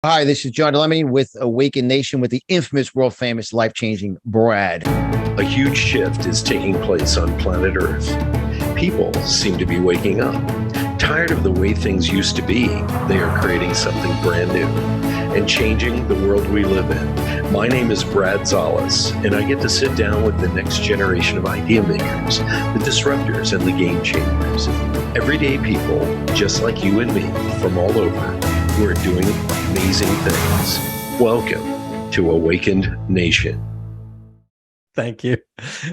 Hi, this is John Di Lemme with Awaken Nation with the infamous, world-famous, life-changing Brad. A huge shift is taking place on planet Earth. People seem to be waking up. Tired of the way things used to be, they are creating something brand new and changing the world we live in. My name is Brad Zales, and I get to sit down with the next generation of idea makers, the disruptors, and the game changers. Everyday people, just like you and me, from all over, who are doing amazing things. Welcome to Awakened Nation. Thank you.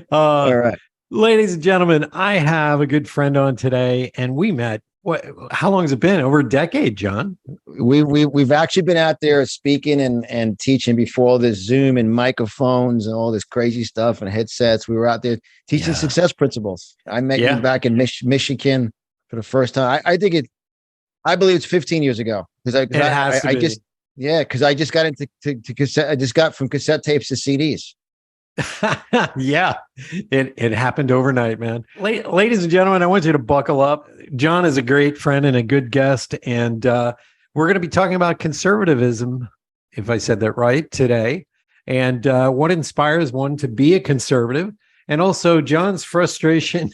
All right. Ladies and gentlemen, I have a good friend on today, and we met. How long has it been? Over a decade, John. We've actually been out there speaking and teaching before all this Zoom and microphones and all this crazy stuff and headsets. We were out there teaching success principles. I met you back in Michigan for the first time. I believe it's 15 years ago because I just got into cassette. I just got from cassette tapes to CDs. Yeah, it happened overnight, man. Ladies and gentlemen, I want you to buckle up. John is a great friend and a good guest, and we're going to be talking about conservatism, if I said that right, today, and what inspires one to be a conservative, and also John's frustration.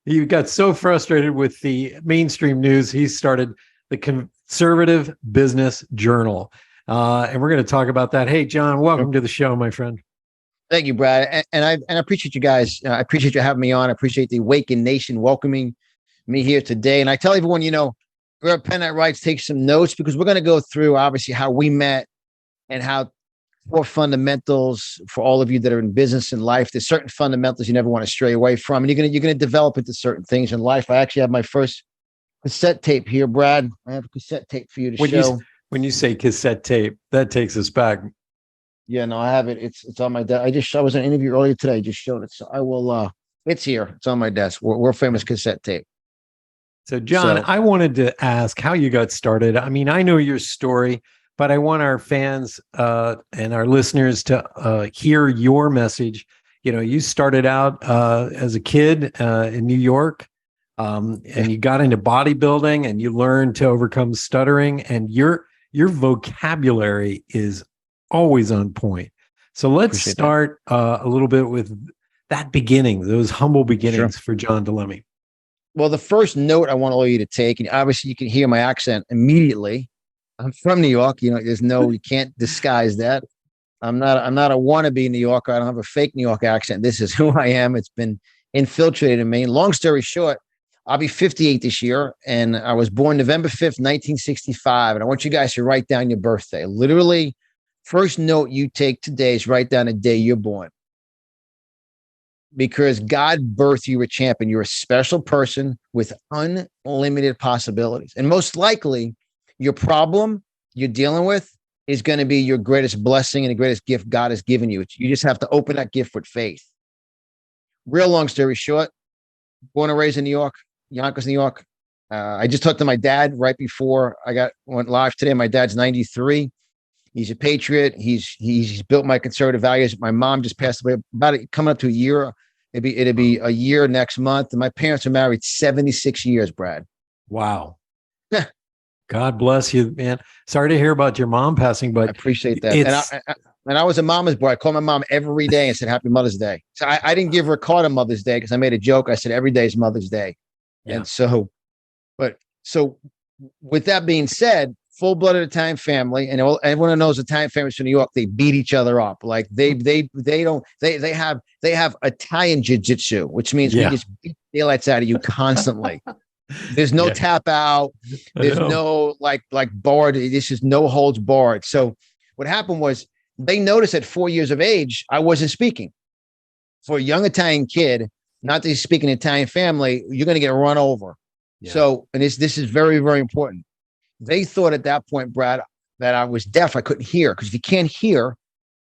He got so frustrated with the mainstream news, he started the Conservative Business Journal, and we're going to talk about that. Hey, John, welcome to the show, my friend. Thank you, Brad. And I appreciate you guys. I appreciate you having me on. I appreciate the Awakened Nation welcoming me here today. And I tell everyone, grab a pen that writes, take some notes, because we're going to go through obviously how we met and how four fundamentals for all of you that are in business and life. There's certain fundamentals you never want to stray away from, and you're going to develop into certain things in life. I actually have my first cassette tape here, Brad. I have a cassette tape for you to show. When you say cassette tape, that takes us back. Yeah, no, I have it. It's on my desk. I was in an interview earlier today. I just showed it. So I will, it's here. It's on my desk. World famous cassette tape. So John, I wanted to ask how you got started. I mean, I know your story, but I want our fans and our listeners to hear your message. You started out as a kid in New York, and you got into bodybuilding and you learned to overcome stuttering, and your vocabulary is always on point. So let's start a little bit with that beginning, those humble beginnings for John Di Lemme. Well, the first note I want all you to take, and obviously you can hear my accent immediately. I'm from New York. You can't disguise that. I'm not a wannabe New Yorker. I don't have a fake New York accent. This is who I am. It's been infiltrated in me. Long story short, I'll be 58 this year, and I was born November 5th, 1965. And I want you guys to write down your birthday. Literally, first note you take today is write down the day you're born. Because God birthed you a champion. You're a special person with unlimited possibilities. And most likely, your problem you're dealing with is going to be your greatest blessing and the greatest gift God has given you. You just have to open that gift with faith. Real long story short, born and raised in New York, Yonkers, New York. I just talked to my dad right before I went live today. My dad's 93. He's a patriot. He's built my conservative values. My mom just passed away coming up to a year. It'd be a year next month. And my parents are married 76 years, Brad. Wow. God bless you, man. Sorry to hear about your mom passing, but I appreciate that. And I was a mama's boy. I called my mom every day and said, Happy Mother's Day. So I didn't give her a card on Mother's Day because I made a joke. I said, every day is Mother's Day. Yeah. And so with that being said, full-blooded Italian family, and everyone who knows Italian families from New York, they beat each other up. Like they have Italian jiu-jitsu, which means we just beat the daylights out of you constantly. There's no tap out. There's no like barred. This is no holds barred. So what happened was they noticed at 4 years of age, I wasn't speaking. For a young Italian kid, not to speak in an Italian family, you're going to get run over. Yeah. So, and this is very, very important. They thought at that point, Brad, that I was deaf. I couldn't hear, because if you can't hear,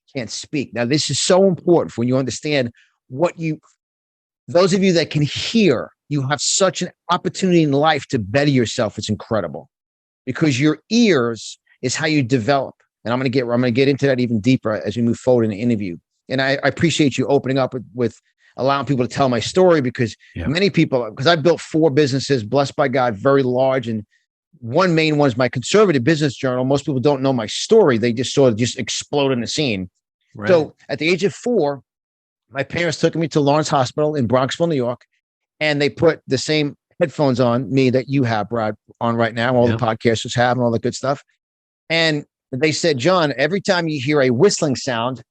you can't speak. Now, this is so important when you understand those of you that can hear, you have such an opportunity in life to better yourself. It's incredible, because your ears is how you develop. And I'm going to get into that even deeper as we move forward in the interview. And I appreciate you opening up with allowing people to tell my story, because many people, because I built 4 businesses, blessed by God, very large, and one main one is my conservative business journal. Most people don't know my story. They just saw it just explode in the scene. Right. So at the age of 4, my parents took me to Lawrence Hospital in Bronxville, New York, and they put the same headphones on me that you have, Brad, on right now, all the podcasters have and all that good stuff. And they said, John, every time you hear a whistling sound,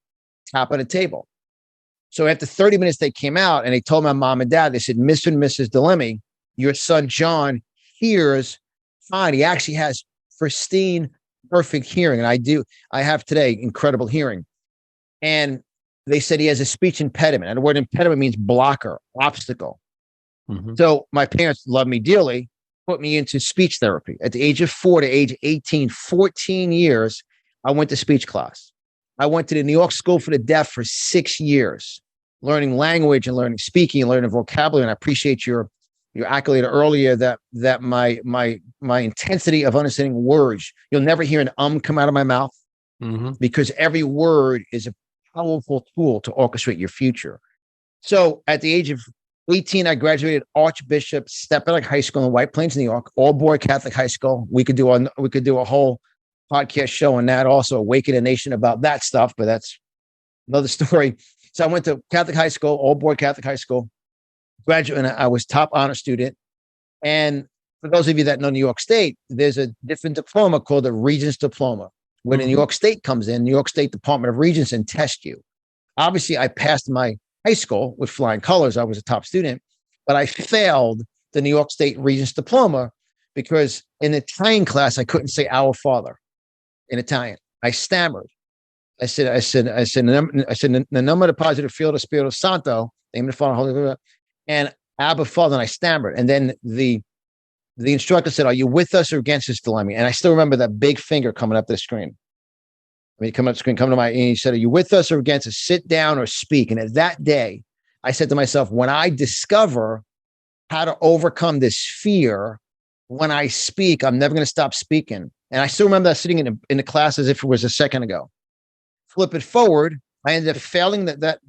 tap on a table. So after 30 minutes, they came out and they told my mom and dad, they said, Mr. and Mrs. Di Lemme, your son, John, hears fine. He actually has pristine, perfect hearing. And I have today incredible hearing. And they said he has a speech impediment. And the word impediment means blocker, obstacle. Mm-hmm. So my parents loved me dearly, put me into speech therapy. At the age of 4 to age 18, 14 years, I went to speech class. I went to the New York School for the Deaf for 6 years, learning language and learning speaking and learning vocabulary. And I appreciate your accolade earlier that my intensity of understanding words, you'll never hear an come out of my mouth, because every word is a powerful tool to orchestrate your future. So at the age of 18, I graduated Archbishop Steppenwolf High School in White Plains, New York, all-boy Catholic high school. We could do a whole podcast show on that, also Awaken a Nation about that stuff, but that's another story. So I went to Catholic high school, all-boy Catholic high school, graduate, and I was top honor student. And for those of you that know New York State, there's a different diploma called the Regents Diploma. When New York State comes in, New York State Department of Regents and test you. Obviously, I passed my high school with flying colors. I was a top student, but I failed the New York State Regents Diploma because in the Italian class, I couldn't say Our Father in Italian. I stammered. I said, the nome del Padre, del Figlio, del Spirito Santo, name of the Father, Holy Spirit, and Abba Father, and I stammered. And then the instructor said, are you with us or against us, Di Lemme? And I still remember that big finger coming up the screen. Come up the screen, come to and he said, are you with us or against us? Sit down or speak. And at that day, I said to myself, when I discover how to overcome this fear, when I speak, I'm never going to stop speaking. And I still remember that sitting in the class as if it was a second ago. Flip it forward, I ended up failing that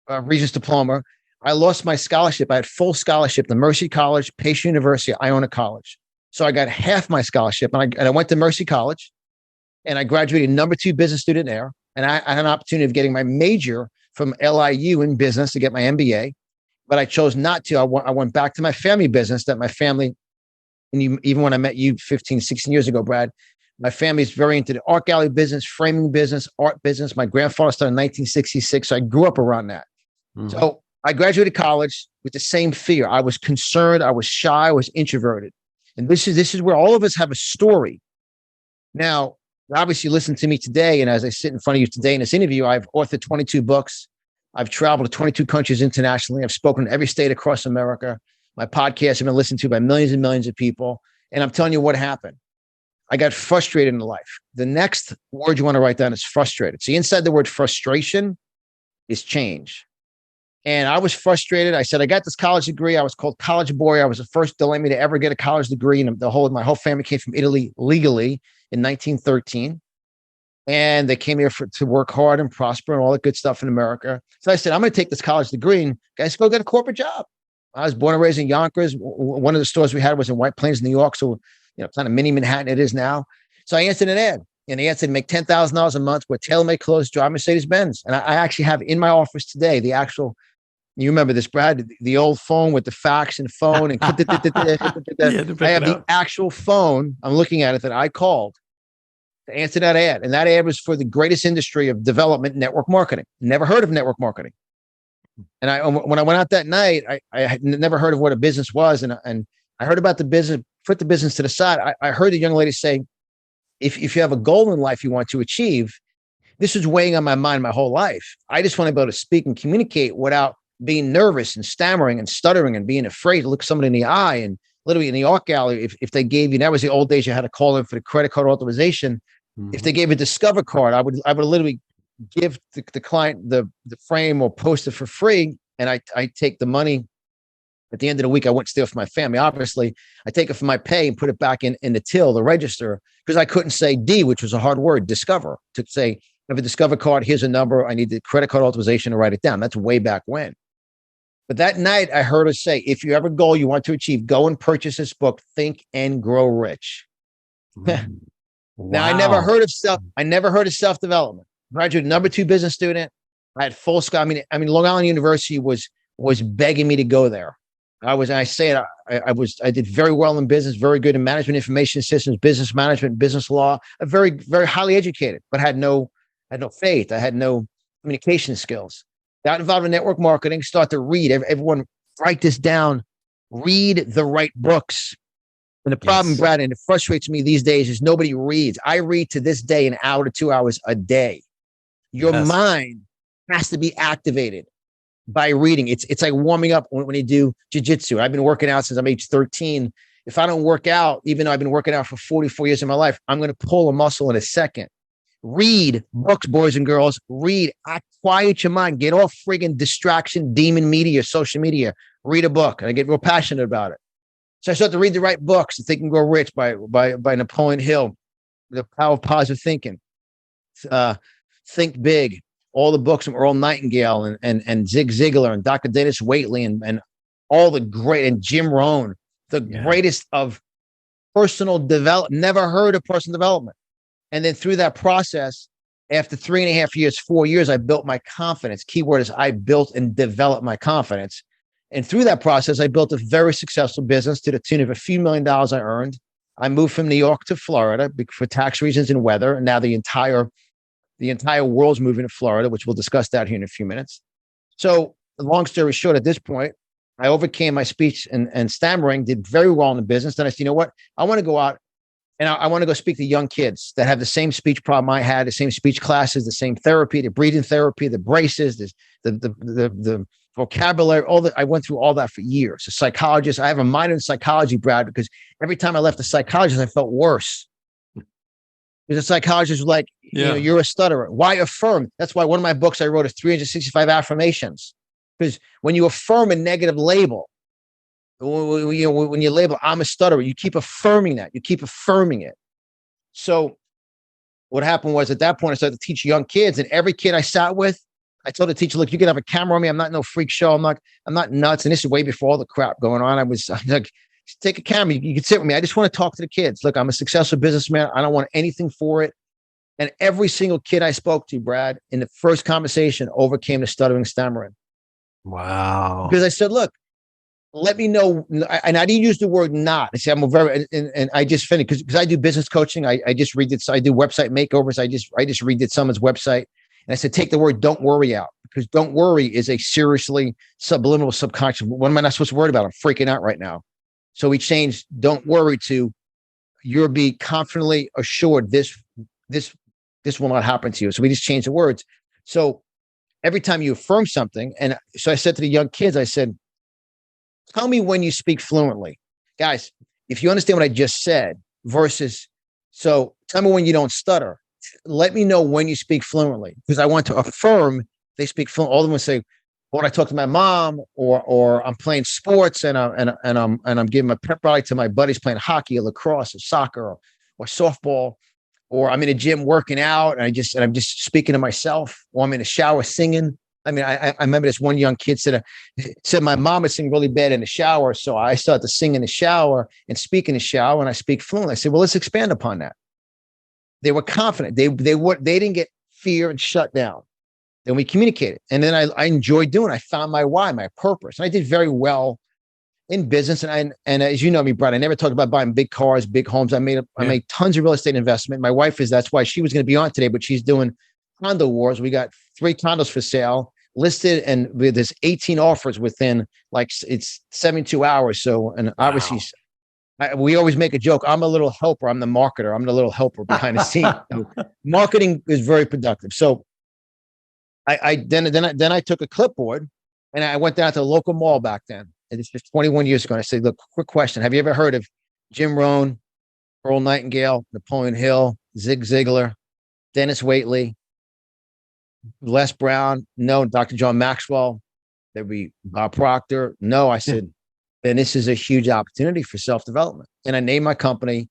Regents Diploma. I lost my scholarship. I had full scholarship, the Mercy College, Pace University, Iona College. So I got half my scholarship, and I went to Mercy College, and I graduated number 2 business student there. And I had an opportunity of getting my major from LIU in business to get my MBA, but I chose not to. I went back to my family business that my family, and even when I met you 15, 16 years ago, Brad, my family is very into the art gallery business, framing business, art business. My grandfather started in 1966, so I grew up around that. So I graduated college with the same fear. I was concerned. I was shy. I was introverted. And this is where all of us have a story. Now, obviously, listen to me today. And as I sit in front of you today in this interview, I've authored 22 books. I've traveled to 22 countries internationally. I've spoken in every state across America. My podcasts have been listened to by millions and millions of people. And I'm telling you what happened. I got frustrated in life. The next word you want to write down is frustrated. See, inside the word frustration is change. And I was frustrated. I said, I got this college degree. I was called college boy. I was the first Di Lemme to ever get a college degree. And my whole family came from Italy legally in 1913. And they came here to work hard and prosper and all the good stuff in America. So I said, I'm going to take this college degree and guys, go get a corporate job. I was born and raised in Yonkers. One of the stores we had was in White Plains, New York. So, kind of mini Manhattan it is now. So I answered an ad. And the ad said, make $10,000 a month with tailor-made clothes, drive Mercedes-Benz. And I actually have in my office today the actual, you remember this, Brad, the old phone with the fax and phone. And I have the actual phone. I'm looking at it that I called to answer that ad. And that ad was for the greatest industry of development, network marketing. Never heard of network marketing. And when I went out that night, I had never heard of what a business was. And I heard about the business, put the business to the side. I heard the young lady say, if you have a goal in life you want to achieve, this was weighing on my mind my whole life. I just want to be able to speak and communicate without being nervous and stammering and stuttering and being afraid to look somebody in the eye. And literally in the art gallery, if they gave you, that was the old days, you had to call in for the credit card authorization. Mm-hmm. If they gave a Discover card, I would literally give the client the frame or poster for free. And I take the money. At the end of the week, I wouldn't steal from my family. Obviously, I take it from my pay and put it back in the till, the register, because I couldn't say D, which was a hard word, discover, to say, I have a Discover card, here's a number, I need the credit card authorization to write it down. That's way back when. But that night I heard her say, if you have a goal you want to achieve, go and purchase this book, Think and Grow Rich. Wow. Now I never heard of self-development. Graduate #2 business student. I had full school. I mean, Long Island University was begging me to go there. I did very well in business, very good in management information systems, business management, business law, very, very highly educated, but had no faith. I had no communication skills. Got involved in network marketing, start to read. Everyone write this down, read the right books. And the problem, Brad, and it frustrates me these days, is nobody reads. I read to this day 1 hour to 2 hours a day. Your mind has to be activated by reading. It's like warming up when you do jiu-jitsu. I've been working out since I'm age 13. If I don't work out, even though I've been working out for 44 years of my life, I'm going to pull a muscle in a second. Read books, boys and girls. Read. Quiet your mind. Get off friggin' distraction, demon media, social media. Read a book. And I get real passionate about it. So I start to read the right books. Think and Grow Rich by Napoleon Hill. The Power of Positive Thinking. Think Big. All the books from Earl Nightingale and Zig Ziglar and Dr. Dennis Waitley and all the great, and Jim Rohn, the greatest of personal development. Never heard of personal development. And then through that process, after 3.5 years, 4 years, I built my confidence. Keyword is I built and developed my confidence. And through that process, I built a very successful business to the tune of a few $1 million I earned. I moved from New York to Florida for tax reasons and weather. And now the entire world's moving to Florida, which we'll discuss that here in a few minutes. So long story short, at this point, I overcame my speech and stammering, did very well in the business. Then I said, you know what? I want to go out and I want to go speak to young kids that have the same speech problem I had, the same speech classes, the same therapy, the breathing therapy, the braces, the vocabulary, I went through all that for years. A psychologist, I have a minor in psychology, Brad, because every time I left the psychologist, I felt worse. Because the psychologist was like, you know, you're a stutterer. Why affirm? That's why one of my books I wrote is 365 affirmations. Because when you affirm a negative label, when you label, I'm a stutterer, you keep affirming that. You keep affirming it. So what happened was at that point, I started to teach young kids, and every kid I sat with, I told the teacher, look, you can have a camera on me. I'm not no freak show. I'm not nuts. And this is way before all the crap going on. I'm like, take a camera. You can sit with me. I just want to talk to the kids. Look, I'm a successful businessman. I don't want anything for it. And every single kid I spoke to, Brad, in the first conversation overcame the stuttering, stammering. Wow. Because I said, look, let me know. And I didn't use the word not. I said, and I just finished because I do business coaching. I just redid. So I do website makeovers. I just redid someone's website. And I said, take the word don't worry out, because don't worry is a seriously subliminal subconscious. What am I not supposed to worry about? I'm freaking out right now. So we changed don't worry to you'll be confidently assured this will not happen to you. So we just changed the words. So every time you affirm something, and so I said to the young kids, I said, tell me when you speak fluently. Guys, if you understand what I just said versus, so tell me when you don't stutter. Let me know when you speak fluently, because I want to affirm they speak fluent. All of them say, when I talk to my mom, or I'm playing sports and I'm giving a pep rally to my buddies playing hockey or lacrosse or soccer or softball, or I'm in a gym working out and I'm just speaking to myself, or I'm in a shower singing. I mean, I remember this one young kid said my mom is singing really bad in the shower, so I started to sing in the shower and speak in the shower, and I speak fluently. I said, well, let's expand upon that. They were confident. They didn't get fear and shut down. Then we communicated. And then I enjoyed doing it. I found my why, my purpose. And I did very well in business. And as you know me, Brad, I never talked about buying big cars, big homes. I made tons of real estate investment. My wife that's why she was going to be on today, but she's doing condo wars. We got 3 condos for sale listed, and there's 18 offers within it's 72 hours. So, and obviously we always make a joke. I'm a little helper. I'm the marketer. I'm the little helper behind the scene. So marketing is very productive. So then I took a clipboard and I went down to the local mall back then. And it's just 21 years ago. And I said, look, quick question. Have you ever heard of Jim Rohn, Earl Nightingale, Napoleon Hill, Zig Ziglar, Dennis Waitley, Les Brown? No. Dr. John Maxwell? There'd be Bob Proctor? No. I said, then this is a huge opportunity for self-development. And I named my company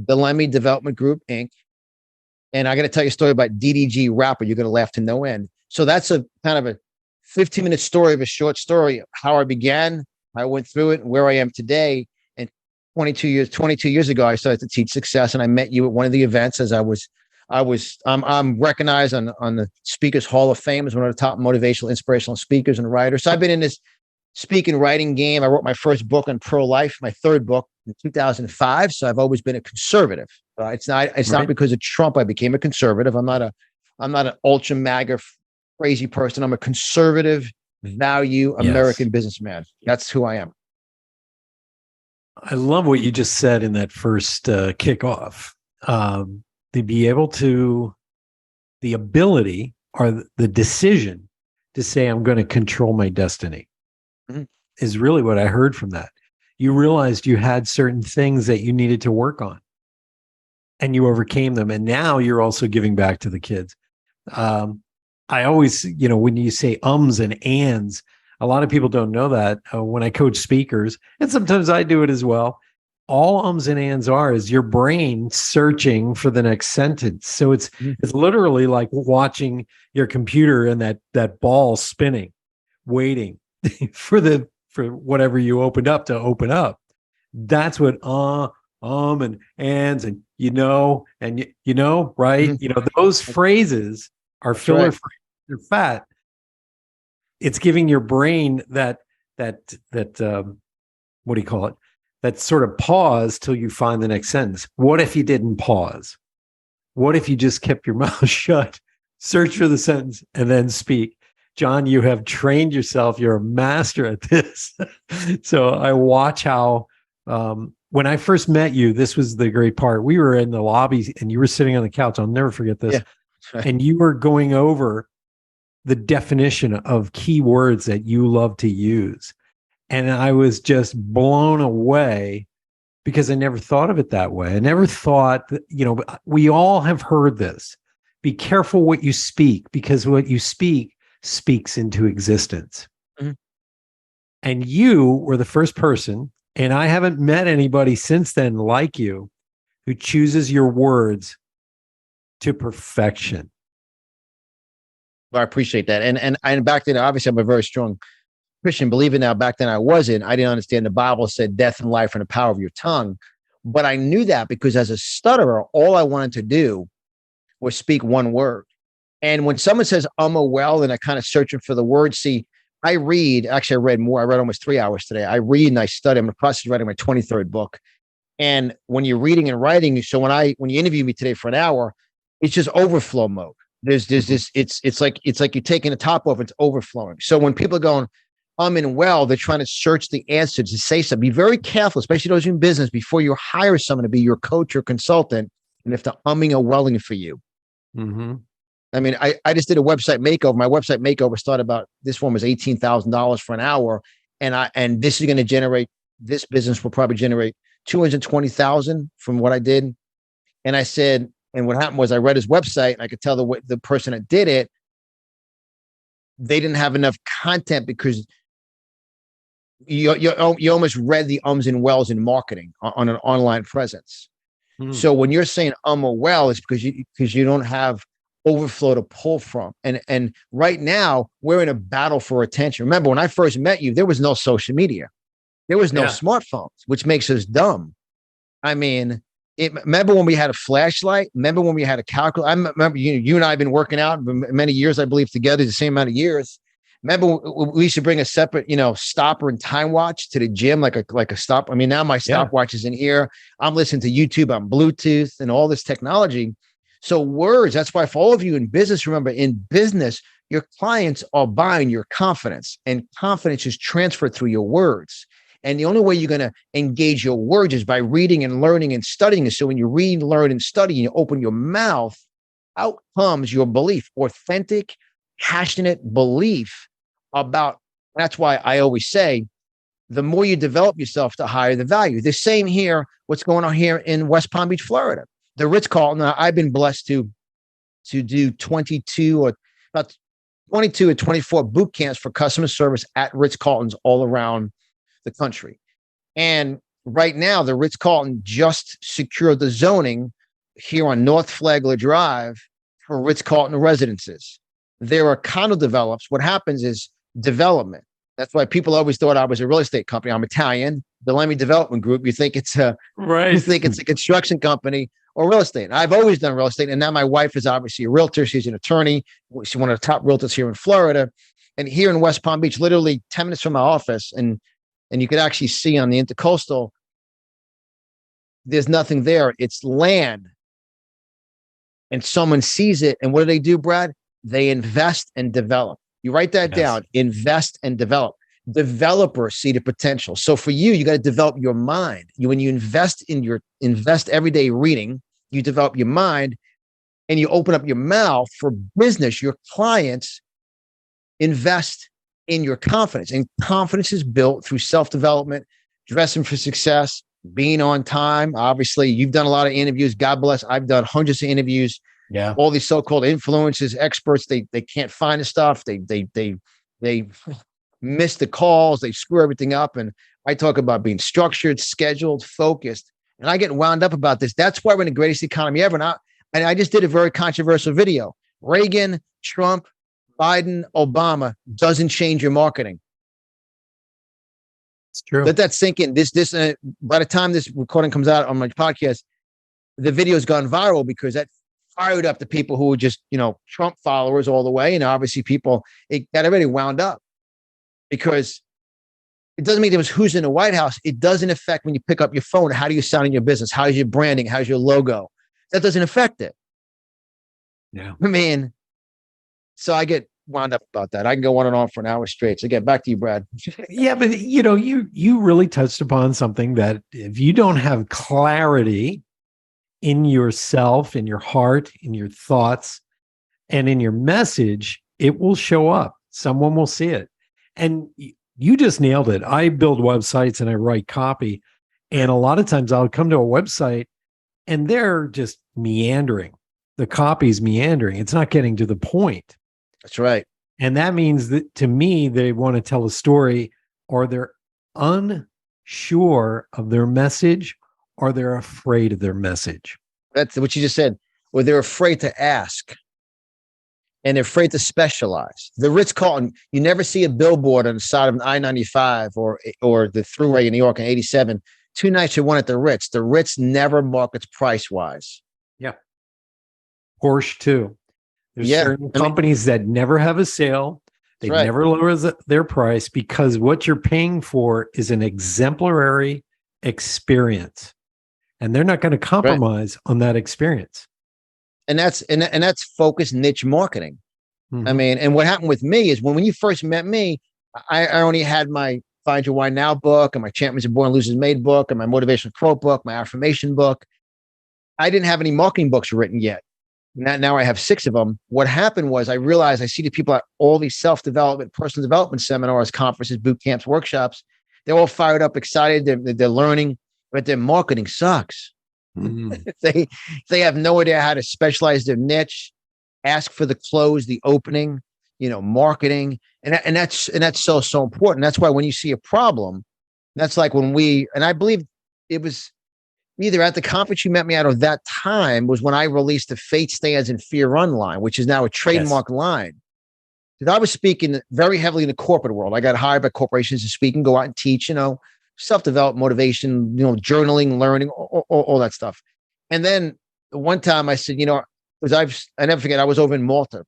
Di Lemme Development Group, Inc. And I got to tell you a story about DDG Rapper. You're going to laugh to no end. So that's a kind of a 15-minute story of a short story, how I began, I went through it, and where I am today. And 22 years ago, I started to teach success, and I met you at one of the events as I'm recognized on the Speakers Hall of Fame as one of the top motivational, inspirational speakers and writers. So I've been in this speaking writing game. I wrote my first book on pro-life, my third book in 2005. So I've always been a conservative. It's not because of Trump I became a conservative. I'm not an ultra MAGA crazy person. I'm a conservative, value American businessman. That's who I am. I love what you just said in that first kickoff. To be able to, the ability or the decision to say, I'm going to control my destiny is really what I heard from that. You realized you had certain things that you needed to work on and you overcame them. And now you're also giving back to the kids. I always, when you say ums and ands, a lot of people don't know that when I coach speakers, and sometimes I do it as well. All ums and ands is your brain searching for the next sentence. So it's literally like watching your computer and that ball spinning, waiting for whatever you opened up to open up. That's what and ands and right? Those phrases are filler phrases. They're fat. It's giving your brain that what do you call it? That sort of pause till you find the next sentence. What if you didn't pause? What if you just kept your mouth shut, search for the sentence, and then speak? John, you have trained yourself. You're a master at this. So I watch how, when I first met you, this was the great part. We were in the lobby and you were sitting on the couch. I'll never forget this. Yeah. And you were going over the definition of key words that you love to use. And I was just blown away because I never thought of it that way. I never thought that, we all have heard this. Be careful what you speak, because what you speak speaks into existence. Mm-hmm. And you were the first person, and I haven't met anybody since then like you, who chooses your words to perfection. I appreciate that. And back then, obviously, I'm a very strong Christian believer now. Back then I wasn't. I didn't understand the Bible said death and life in the power of your tongue. But I knew that because as a stutterer, all I wanted to do was speak one word. And when someone says, well, and I kind of searching for the word, see, I read more. I read almost 3 hours today. I read and I study. I'm in the process of writing my 23rd book. And when you're reading and writing, so when you interview me today for an hour, it's just overflow mode. There's this, it's like you're taking the top off, it's overflowing. So when people are going, they're trying to search the answer to say something. Be very careful, especially those in business, before you hire someone to be your coach or consultant, and if they're or welling for you. Mm-hmm. I mean, I just did a website makeover. My website makeover started this one was $18,000 for an hour. And this is going to generate, this business will probably generate $220,000 from what I did. And I said, and what happened was I read his website and I could tell the person that did it, they didn't have enough content because you almost read the ums and wells in marketing on an online presence. Mm. So when you're saying or well, it's because you don't have overflow to pull from. And right now we're in a battle for attention. Remember, when I first met you, there was no social media. There was no smartphones, which makes us dumb. I mean, remember when we had a flashlight? Remember when we had a calculator? I remember you and I have been working out many years, I believe, together, the same amount of years. Remember we used to bring a separate, stopper and time watch to the gym, like a stop. I mean, now my stopwatch is in here. I'm listening to YouTube on Bluetooth and all this technology. So words, that's why for all of you in business, remember, in business, your clients are buying your confidence, and confidence is transferred through your words. And the only way you're going to engage your words is by reading and learning and studying. So when you read, learn, and study, and you open your mouth, out comes your belief, authentic, passionate belief about. That's why I always say, the more you develop yourself, the higher the value. The same here, what's going on here in West Palm Beach, Florida. The Ritz-Carlton, I've been blessed to do 22 or 24 boot camps for customer service at Ritz-Carltons all around the country. And right now, the Ritz-Carlton just secured the zoning here on North Flagler Drive for Ritz-Carlton residences. There are condo develops. What happens is development. That's why people always thought I was a real estate company. I'm Italian, Di Lemme Development Group. You think it's a You think it's a construction company or real estate. I've always done real estate, and now my wife is obviously a realtor. She's an attorney. She's one of the top realtors here in Florida, and here in West Palm Beach, literally 10 minutes from my office, and you could actually see on the intercoastal, there's nothing there. It's land, and someone sees it, and what do, Brad? They invest and develop. You write that down, invest and develop. Developers see the potential. So for you, you got to develop your mind. When you invest everyday reading, you develop your mind and you open up your mouth for business. Your clients invest in your confidence, and confidence is built through self-development, dressing for success, being on time. Obviously, you've done a lot of interviews. God bless. I've done hundreds of interviews. Yeah. All these so-called influencers, experts, they can't find the stuff. They miss the calls. They screw everything up. And I talk about being structured, scheduled, focused. And I get wound up about this. That's why we're in the greatest economy ever. And I just did a very controversial video. Reagan, Trump, Biden, Obama doesn't change your marketing. It's true. Let that sink in. By the time this recording comes out on my podcast, the video's gone viral because that fired up the people who were just, Trump followers all the way. And obviously it got everybody wound up because it doesn't mean there was who's in the White House. It doesn't affect when you pick up your phone. How do you sound in your business? How's your branding? How's your logo? That doesn't affect it. Yeah. I mean, so I get wound up about that. I can go on and on for an hour straight. So get back to you, Brad. Yeah, but you really touched upon something that if you don't have clarity in yourself, in your heart, in your thoughts, and in your message, it will show up. Someone will see it. And you just nailed it. I build websites and I write copy. And a lot of times I'll come to a website and they're just meandering. The copy's meandering. It's not getting to the point. That's right. And that means that to me, they want to tell a story, or they're unsure of their message, or they're afraid of their message. That's what you just said. Or they're afraid to ask. And they're afraid to specialize. The Ritz-Carlton, you never see a billboard on the side of an I-95 or the Thruway in New York in 87. 2 nights you won at the Ritz. The Ritz never markets price-wise. Yeah. Porsche too. There's certain companies that never have a sale. They never lower their price because what you're paying for is an exemplary experience. And they're not going to compromise on that experience. And that's focused niche marketing. Mm-hmm. I mean, and what happened with me is when you first met me, I only had my Find Your Why Now book and my Champions Are Born, Losers Made book and my motivational quote book, my affirmation book. I didn't have any marketing books written yet. Now I have 6 of them. What happened was I realized I see the people at all these self-development, personal development seminars, conferences, boot camps, workshops. They're all fired up, excited. They're learning, but their marketing sucks. Mm-hmm. They have no idea how to specialize their niche, ask for the close, the opening, marketing. And that's so important. That's why when you see a problem, that's like and I believe it was either at the conference you met me at or that time was when I released the Fate Stands and Fear Run line, which is now a trademark line. Because I was speaking very heavily in the corporate world. I got hired by corporations to speak and go out and teach, self-development, motivation, journaling, learning, all that stuff. And then one time I said, because I never forget, I was over in Malta.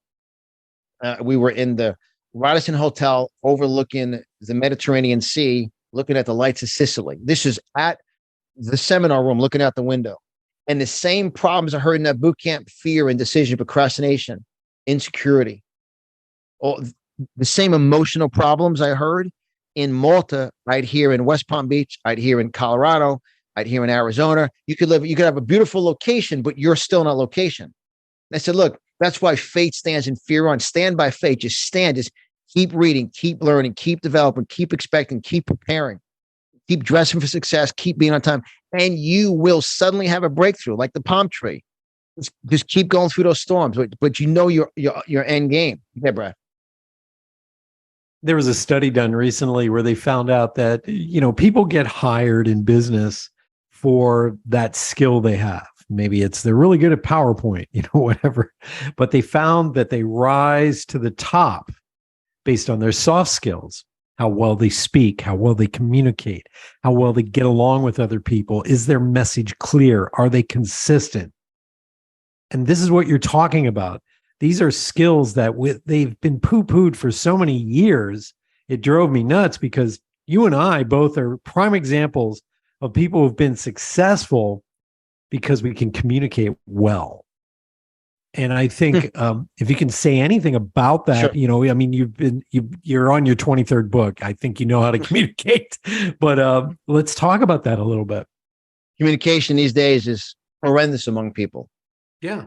We were in the Radisson Hotel overlooking the Mediterranean Sea, looking at the lights of Sicily. This is at the seminar room, looking out the window. And the same problems I heard in that boot camp: fear, indecision, procrastination, insecurity. All the same emotional problems I heard in Malta, I'd hear in West Palm Beach, I'd hear in Colorado, I'd hear in Arizona. You could have a beautiful location, but you're still not location. And I said, look, that's why Fate Stands and Fear Run. Stand by faith. Just stand. Just keep reading, keep learning, keep developing, keep expecting, keep preparing, keep dressing for success, keep being on time, and you will suddenly have a breakthrough like the palm tree. Just keep going through those storms, but your end game. Yeah, Brad. There was a study done recently where they found out that, people get hired in business for that skill they have. Maybe they're really good at PowerPoint, whatever. But they found that they rise to the top based on their soft skills, how well they speak, how well they communicate, how well they get along with other people. Is their message clear? Are they consistent? And this is what you're talking about. These are skills that they've been poo-pooed for so many years. It drove me nuts because you and I both are prime examples of people who've been successful because we can communicate well. And I think if you can say anything about that, Sure. you know, I mean, you're on your 23rd book. I think you know how to communicate. But let's talk about that a little bit. Communication these days is horrendous among people. Yeah.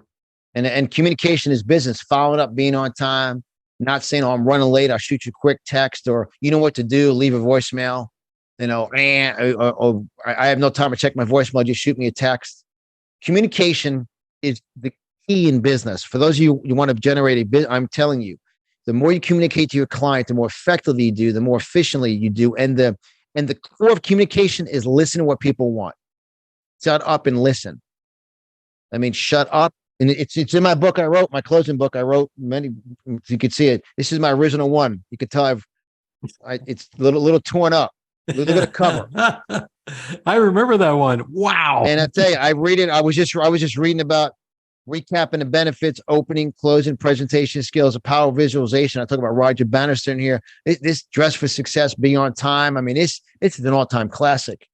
And communication is business. Following up, being on time, not saying, "Oh, I'm running late. I'll shoot you a quick text," or "You know what to do. Leave a voicemail." You know, I have no time to check my voicemail. Just shoot me a text. Communication is the key in business. For those of you want to generate a business, I'm telling you, the more you communicate to your client, the more effectively you do, the more efficiently you do. And the core of communication is listen to what people want. Shut up and listen. I mean, shut up. And it's in my book I wrote, my closing book I wrote many, you could see it. This is my original one. You could tell it's a little torn up. Look at the cover. I remember that one. Wow. And I tell you, I read it. I was just reading about recapping the benefits, opening, closing, presentation skills, the power of visualization. I talk about Roger Bannister in here. This Dress for Success, Be on Time. I mean, it's an all-time classic.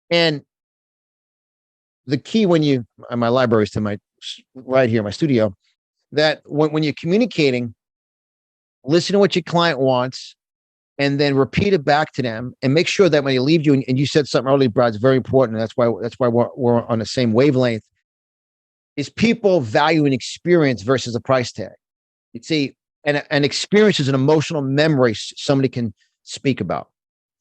And the key my library is to my right here, my studio, that when you're communicating, listen to what your client wants and then repeat it back to them and make sure that when they leave you, and you said something earlier, Brad, it's very important. And that's why we're on the same wavelength, is people value an experience versus a price tag. You see, an experience is an emotional memory somebody can speak about.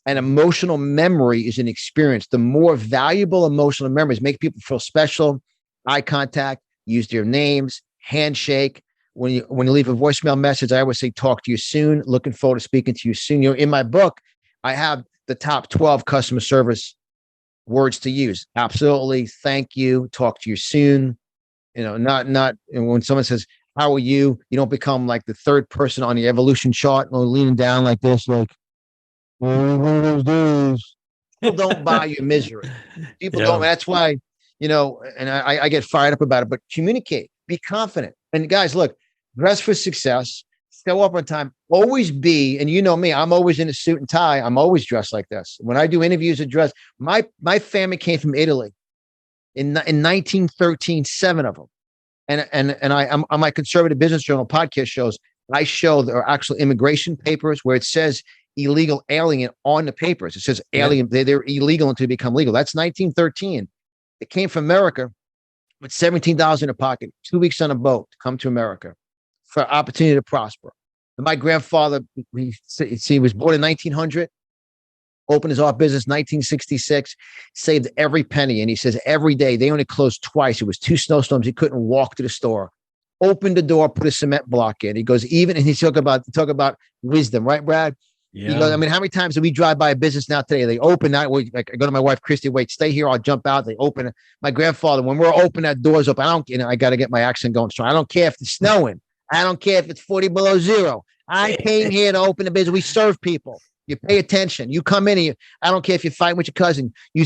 An emotional memory is an experience. The more valuable emotional memories make people feel special, eye contact, use their names, handshake. When you leave a voicemail message, I always say, talk to you soon. Looking forward to speaking to you soon. You know, in my book, I have the top 12 customer service words to use. Absolutely. Thank you. Talk to you soon. You know, not when someone says, how are you? You don't become like the third person on the evolution chart, leaning down like this, like, one of those days. People don't buy your misery. People don't. That's why, you know, and I get fired up about it, but communicate, be confident. And guys, look, dress for success, show up on time, always be, and you know me, I'm always in a suit and tie. I'm always dressed like this. When I do interviews, address, my family came from Italy in 1913, 7 of them. And I'm on my Conservative Business Journal podcast shows, I show their actual immigration papers where it says illegal alien on the papers. It says alien, they're illegal until they become legal. That's 1913. It came from America with $17 in their pocket, 2 weeks on a boat to come to America for opportunity to prosper. And my grandfather, he was born in 1900, opened his art business 1966, saved every penny. And he says every day, they only closed twice. It was 2 snowstorms. He couldn't walk to the store. Opened the door, put a cement block in. He goes, and he talk about wisdom, right, Brad? Yeah. He goes, I mean, how many times do we drive by a business now today? They open that. I go to my wife, Christy, wait, stay here. I'll jump out. They open it. My grandfather, when we're open, that door's open. I got to get my accent going strong. I don't care if it's snowing. I don't care if it's 40 below zero. I came here to open a business. We serve people. You pay attention. You come in here. I don't care if you're fighting with your cousin. You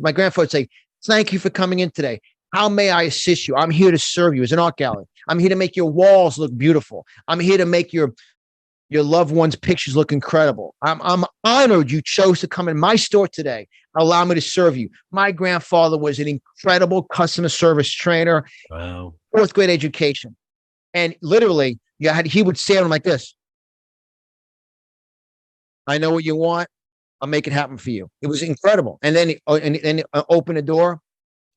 my grandfather would say, thank you for coming in today. How may I assist you? I'm here to serve you as an art gallery. I'm here to make your walls look beautiful. I'm here to make your loved ones' pictures look incredible. I'm honored you chose to come in my store today. Allow me to serve you. My grandfather was an incredible customer service trainer. Wow. 4th grade education. And literally, he would say them like this. I know what you want. I'll make it happen for you. It was incredible. And then open the door.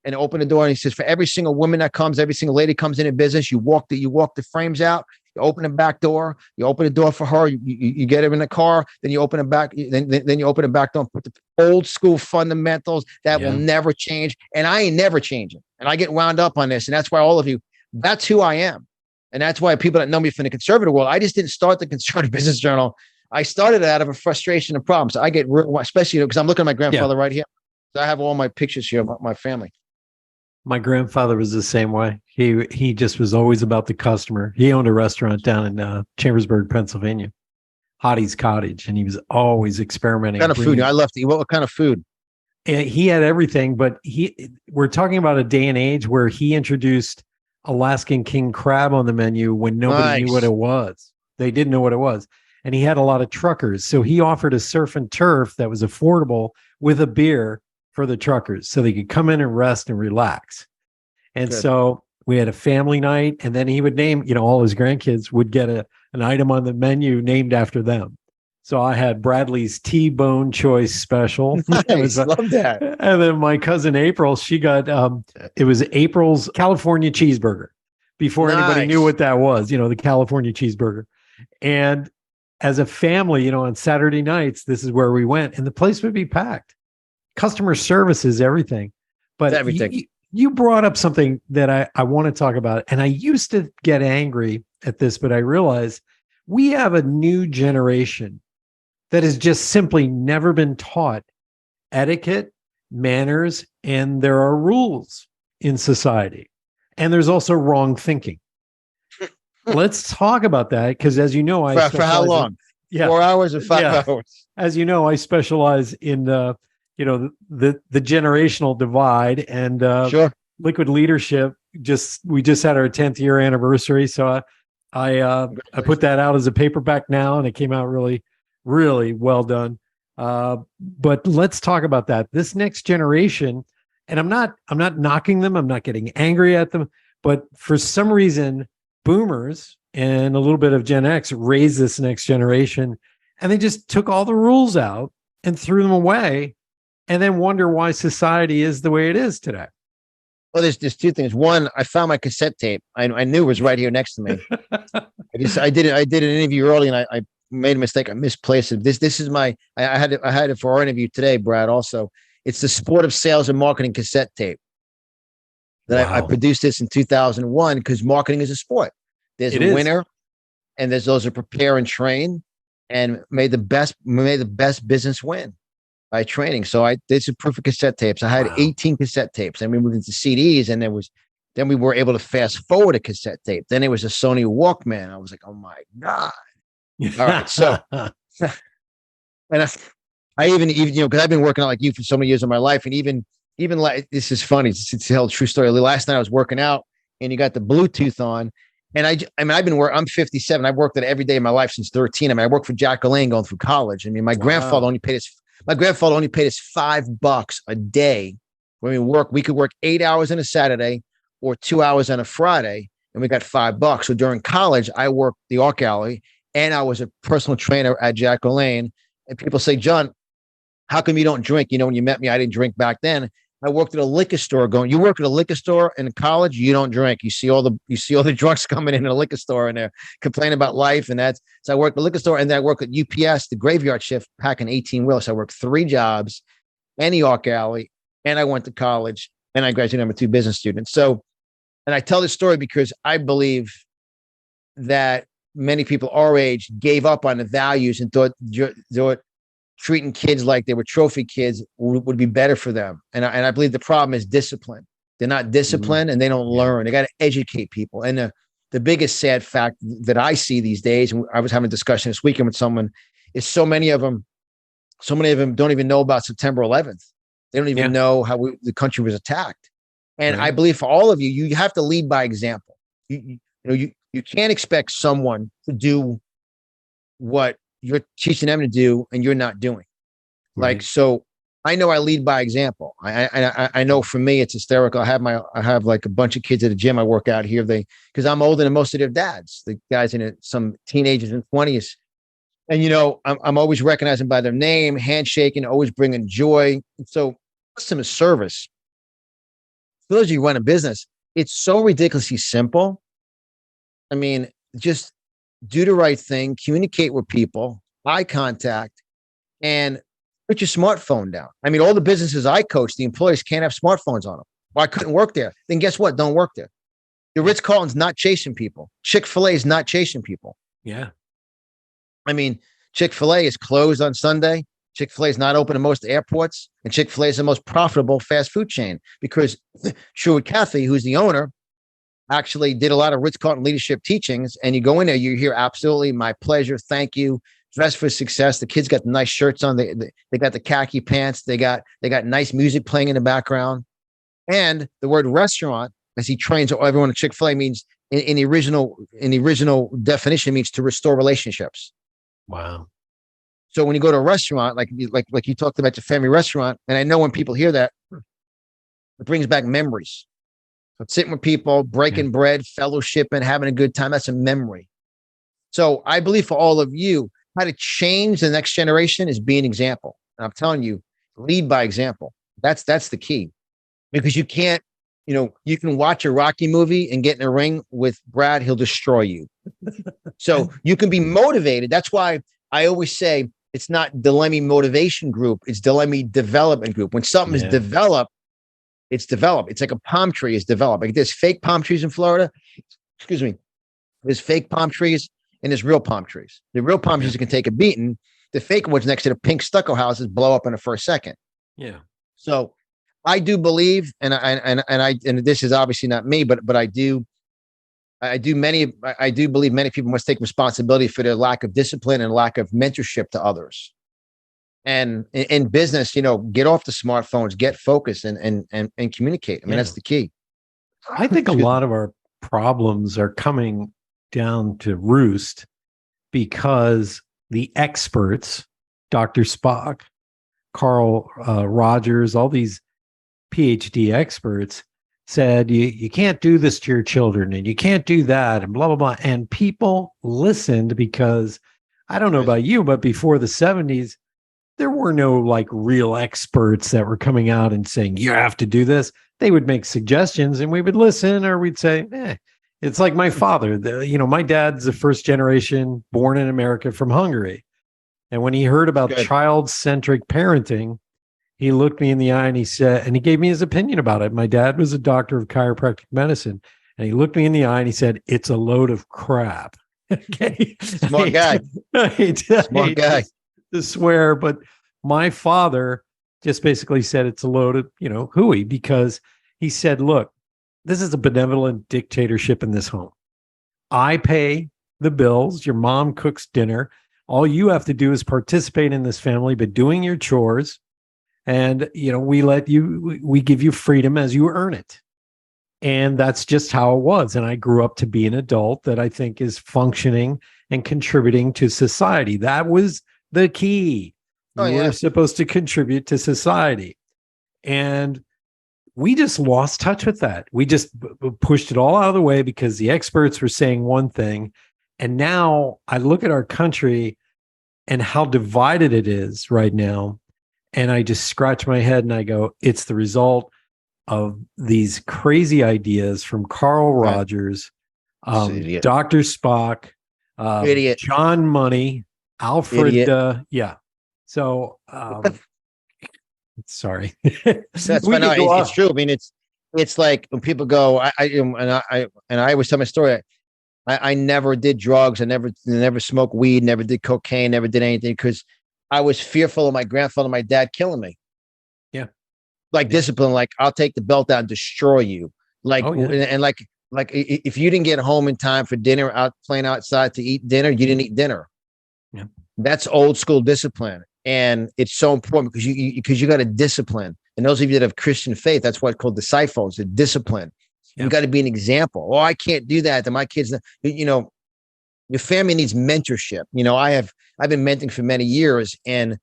And open the door, and he says, for every single woman that comes, every single lady comes in business, you walk the frames out, you open the back door, you open the door for her, you get her in the car, then you open it back, then you open the back door and put the old school fundamentals that will never change. And I ain't never changing. And I get wound up on this. And that's why all of you, that's who I am. And that's why people that know me from the conservative world, I just didn't start the Conservative Business Journal. I started it out of a frustration and problems. So I get real, especially because I'm looking at my grandfather right here. So I have all my pictures here about my family. My grandfather was the same way. He just was always about the customer. He owned a restaurant down in Chambersburg, Pennsylvania. Hottie's Cottage, and he was always experimenting. What kind of food? I love to eat. What kind of food? And he had everything, but we're talking about a day and age where he introduced Alaskan king crab on the menu when nobody knew what it was. They didn't know what it was. And he had a lot of truckers. So he offered a surf and turf that was affordable with a beer for the truckers so they could come in and rest and relax. And so we had a family night, and then he would name, all his grandkids would get an item on the menu named after them. So I had Bradley's T-Bone Choice Special. Nice, love that. And then my cousin April, she got, it was April's California cheeseburger before anybody knew what that was, the California cheeseburger. And as a family, on Saturday nights, this is where we went, and the place would be packed. Customer service is everything. But it's everything. You brought up something that I want to talk about. And I used to get angry at this, but I realized we have a new generation that has just simply never been taught etiquette, manners, and there are rules in society. And there's also wrong thinking. Let's talk about that, because as you know, for how long? 4 hours or 5 hours? As you know, I specialize in the generational divide, and Liquid Leadership. We just had our 10th year anniversary, so I put that out as a paperback now, and it came out really, really well done. But let's talk about that. This next generation, and I'm not knocking them. I'm not getting angry at them, but for some reason, boomers and a little bit of Gen X raised this next generation, and they just took all the rules out and threw them away, and then wonder why society is the way it is today. Well, there's two things. One, I found my cassette tape. I knew it was right here next to me. I did an interview early, and I made a mistake. I misplaced it. This is my. I had it for our interview today, Brad. Also, it's the Sport of Sales and Marketing cassette tape. That I produced this in 2001 because marketing is a sport. There's a winner, and there's those who prepare and train, and made the best business win by training. So did some proof of cassette tapes. I had 18 cassette tapes, and we moved into CDs, and then we were able to fast forward a cassette tape. Then it was a Sony Walkman. I was like, oh my God. All right. So, and I even, because I've been working out like you for so many years of my life, and even like, this is funny. It's a tell true story. Last night I was working out, and you got the Bluetooth on, and I'm 57. I've worked at every day of my life since 13. I worked for Jack LaLanne going through college. My grandfather only paid us $5 a day when we work. We could work 8 hours on a Saturday or 2 hours on a Friday, and we got $5. So during college, I worked the art gallery, and I was a personal trainer at Jack LaLanne. And people say, John, how come you don't drink? When you met me, I didn't drink back then. I worked at a liquor store you work at a liquor store in college, you don't drink. You see all the drunks coming in a liquor store, and they're complaining about life. And so I worked at a liquor store, and then I worked at UPS, the graveyard shift, packing 18-wheelers. So I worked 3 jobs and the art gallery, and I went to college, and I graduated. I'm a 2 business student. So, and I tell this story because I believe that many people our age gave up on the values and thought treating kids like they were trophy kids would be better for them. And I believe the problem is discipline. They're not disciplined, and they don't learn. They got to educate people. And the biggest sad fact that I see these days, and I was having a discussion this weekend with someone, is so many of them don't even know about September 11th. They don't even know how the country was attacked. And I believe for all of you, you have to lead by example. You can't expect someone to do what you're teaching them to do and you're not doing. Like, so I know I lead by example. I know for me, it's hysterical. I have like a bunch of kids at the gym I work out here. Because I'm older than most of their dads, the guys some teenagers in 20s. And, I'm always recognizing by their name, handshaking, always bringing joy. And so customer service, for those of you who run a business, it's so ridiculously simple. Just do the right thing, communicate with people, eye contact, and put your smartphone down. All the businesses I coach, the employees can't have smartphones on them. Well, I couldn't work there. Then guess what? Don't work there. The Ritz-Carlton's not chasing people. Chick-fil-A is not chasing people. Yeah. Chick-fil-A is closed on Sunday. Chick-fil-A is not open in most airports, and Chick-fil-A is the most profitable fast food chain because Sherwood Cathy, who's the owner, actually did a lot of Ritz-Carlton leadership teachings. And you go in there, you hear absolutely my pleasure. Thank you. dressed for success. The kids got the nice shirts on. They got the khaki pants. They got nice music playing in the background. And the word restaurant, as he trains everyone at Chick-fil-A, means in the original definition means to restore relationships. Wow. So when you go to a restaurant, like you talked about your family restaurant, and I know when people hear that, it brings back memories. So sitting with people, breaking bread, fellowshipping, having a good time, that's a memory. So I believe for all of you, how to change the next generation is be an example. And I'm telling you, lead by example. That's the key. Because you can't, you can watch a Rocky movie and get in a ring with Brad, he'll destroy you. So you can be motivated. That's why I always say it's not Di Lemme motivation group, it's Di Lemme development group. When something is developed, it's developed. It's like a palm tree is developed. Like there's fake palm trees in Florida. Excuse me. There's fake palm trees and there's real palm trees. The real palm trees can take a beating. The fake ones next to the pink stucco houses blow up in the first second. Yeah. So I do believe, and this is obviously not me, but I do believe many people must take responsibility for their lack of discipline and lack of mentorship to others. And in business, get off the smartphones, get focused and communicate. I mean, that's the key. I think a lot of our problems are coming down to roost because the experts, Dr. Spock, Carl Rogers, all these PhD experts said, you can't do this to your children and you can't do that and blah, blah, blah. And people listened because I don't know about you, but before the 70s, there were no like real experts that were coming out and saying, you have to do this. They would make suggestions and we would listen, or we'd say, it's like my father. My dad's the first generation born in America from Hungary. And when he heard about child-centric parenting, he looked me in the eye and he said, and he gave me his opinion about it. My dad was a doctor of chiropractic medicine. And he looked me in the eye and he said, it's a load of crap. Okay. Smart guy. Smart guy. To swear, but my father just basically said it's a load of, hooey, because he said, look, this is a benevolent dictatorship in this home. I pay the bills. Your mom cooks dinner. All you have to do is participate in this family, but doing your chores. And, we give you freedom as you earn it. And that's just how it was. And I grew up to be an adult that I think is functioning and contributing to society. That was the key. We're supposed to contribute to society. And we just lost touch with that. We just pushed it all out of the way because the experts were saying one thing. And now I look at our country and how divided it is right now. And I just scratch my head and I go, it's the result of these crazy ideas from Carl Rogers, Dr. Spock, John Money, Alfred. So, sorry. That's fine. No, it's true. I mean, it's like when people go, I always tell my story. I never did drugs. I never smoked weed, never did cocaine, never did anything because I was fearful of my grandfather and my dad killing me. Yeah. Like discipline, like I'll take the belt out and destroy you. Like, and like if you didn't get home in time for dinner, out playing outside to eat dinner, you didn't eat dinner. Yeah. That's old school discipline. And it's so important because you got to discipline. And those of you that have Christian faith, that's why it's called disciples, the discipline. You got to be an example. Oh, I can't do that to my kids. Your family needs mentorship. I've been mentoring for many years, and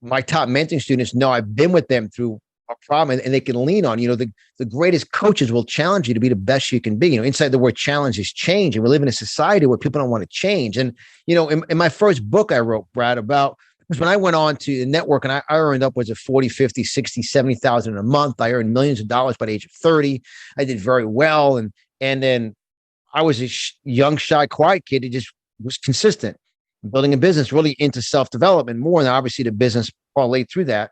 my top mentoring students know I've been with them through a problem, and they can lean on. The greatest coaches will challenge you to be the best you can be. Inside the word challenge is change, and we live in a society where people don't want to change. And in my first book I wrote, Brad, about because when I went on to the network and I earned upwards of 40, 50, 60, 70,000 a month, I earned millions of dollars by the age of 30. I did very well. And then I was a young, shy, quiet kid who just was consistent, building a business, really into self-development more. And obviously the business parlayed through that.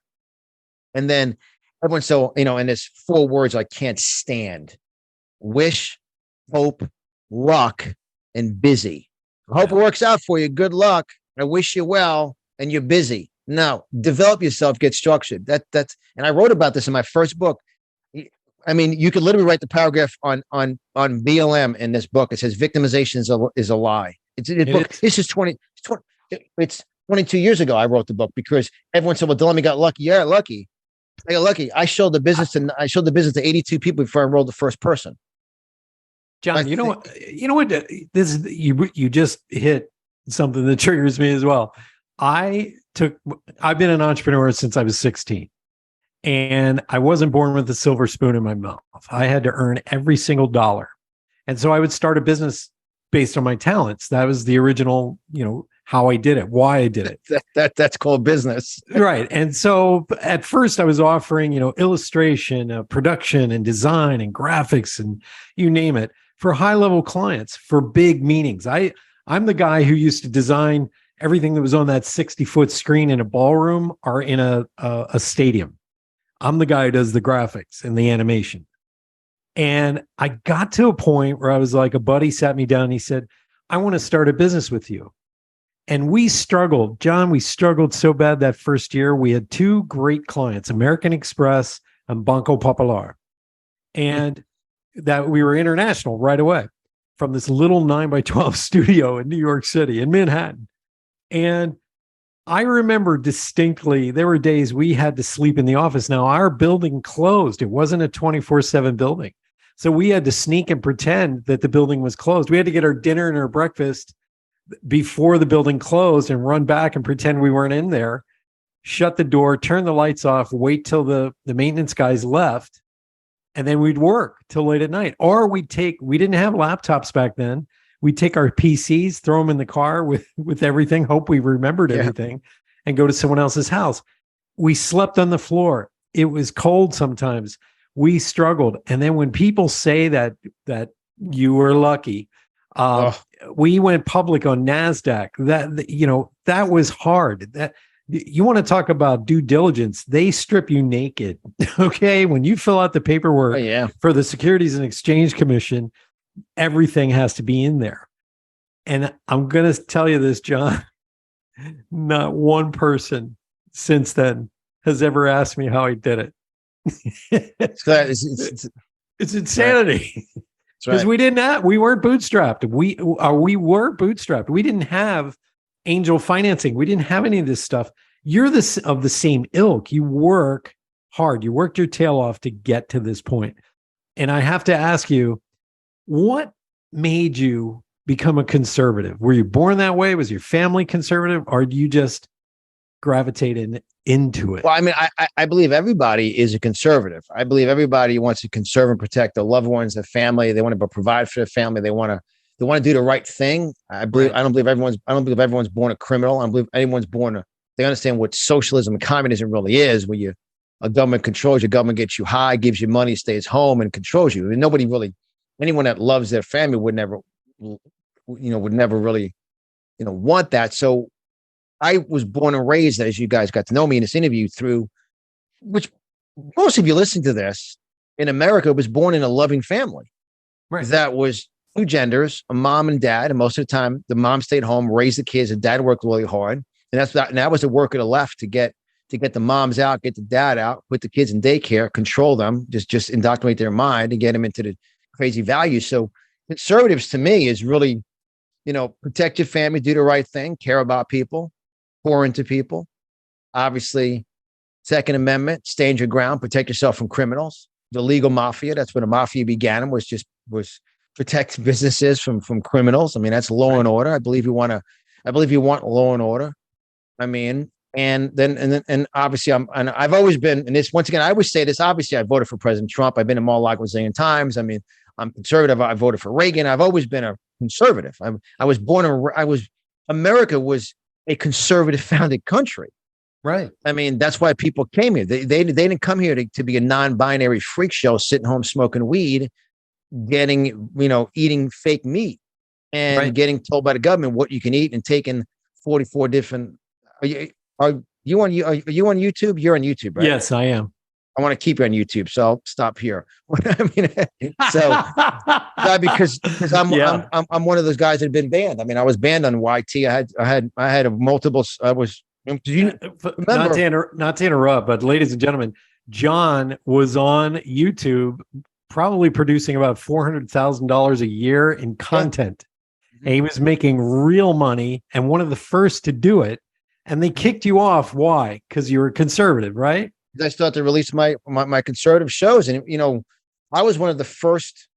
And then everyone, and there's 4 words I can't stand: wish, hope, luck, and busy. I hope it works out for you. Good luck. I wish you well. And you're busy. No, develop yourself, get structured. And I wrote about this in my first book. I mean, you could literally write the paragraph on BLM in this book. It says victimization is a lie. It's 22 years ago, I wrote the book because everyone said, well, Di Lemme got lucky. Yeah, lucky. I got lucky. I showed the business to 82 people before I enrolled the first person. John, you know what? This you just hit something that triggers me as well. I've been an entrepreneur since I was 16, and I wasn't born with a silver spoon in my mouth. I had to earn every single dollar, and so I would start a business based on my talents. That was the original, how I did it, why I did it. That's called business. Right. And so at first I was offering, illustration, production and design and graphics and you name it for high-level clients for big meetings. I'm the guy who used to design everything that was on that 60-foot screen in a ballroom or in a stadium. I'm the guy who does the graphics and the animation. And I got to a point where I was like, a buddy sat me down and he said, I want to start a business with you. And we struggled, John, so bad that first year. We had two great clients, American Express and Banco Popular. And that we were international right away from this little 9x12 studio in New York City, in Manhattan. And I remember distinctly, there were days we had to sleep in the office. Now, our building closed. It wasn't a 24/7 building. So we had to sneak and pretend that the building was closed. We had to get our dinner and our breakfast before the building closed and run back and pretend we weren't in there, shut the door, turn the lights off, wait till the maintenance guys left, and then we'd work till late at night. Or we didn't have laptops back then. We'd take our PCs, throw them in the car with everything, hope we remembered everything, and go to someone else's house. We slept on the floor. It was cold sometimes. We struggled. And then when people say that you were lucky, we went public on NASDAQ. That was hard. That you want to talk about due diligence. They strip you naked. Okay. When you fill out the paperwork for the Securities and Exchange Commission, everything has to be in there. And I'm going to tell you this, John, not one person since then has ever asked me how I did it. It's insanity. Because we weren't bootstrapped. We were bootstrapped. We didn't have angel financing. We didn't have any of this stuff. You're of the same ilk. You work hard. You worked your tail off to get to this point. And I have to ask you, what made you become a conservative? Were you born that way? Was your family conservative? Or do you just gravitate into it? Well, I mean, I believe everybody is a conservative. I believe everybody wants to conserve and protect their loved ones, their family. They want to provide for their family. They want to do the right thing. I don't believe everyone's born a criminal. I don't believe anyone's born they understand what socialism and communism really is, where a government controls you, government gets you high, gives you money, stays home and controls you. And anyone that loves their family would never really, want that. So I was born and raised, as you guys got to know me in this interview, through which most of you listening to this in America was born in a loving family. Right. That was two genders, a mom and dad. And most of the time, the mom stayed home, raised the kids, and dad worked really hard. And that was the work of the left to get the moms out, get the dad out, put the kids in daycare, control them, just indoctrinate their mind and get them into the crazy values. So conservatives to me is really, protect your family, do the right thing, care about people, pour into people. Obviously, Second Amendment, stand your ground, protect yourself from criminals. The legal mafia, that's where the mafia began, was protect businesses from criminals. I mean, that's law and order. I believe you want law and order. I mean, and obviously I've always been, and this, once again, I always say this, obviously I voted for President Trump. I've been in Mar-a-Lago a zillion times. I mean, I'm conservative. I voted for Reagan. I've always been a conservative. America was a conservative founded country. Right. I mean, that's why people came here. They didn't come here to be a non-binary freak show, sitting home smoking weed, eating fake meat and getting told by the government what you can eat and taking 44 different. Are you on YouTube? You're on YouTube, right? Yes, I am. I want to keep you on YouTube, so I'll stop here. I mean, because I'm one of those guys that have been banned. I mean, I was banned on YT. I had a multiple. Not to interrupt, but ladies and gentlemen, John was on YouTube, probably producing about $400,000 a year in content. And he was making real money, and one of the first to do it. and they kicked you off. Why? Because you were conservative, right? I started to release my conservative shows, and I was one of the first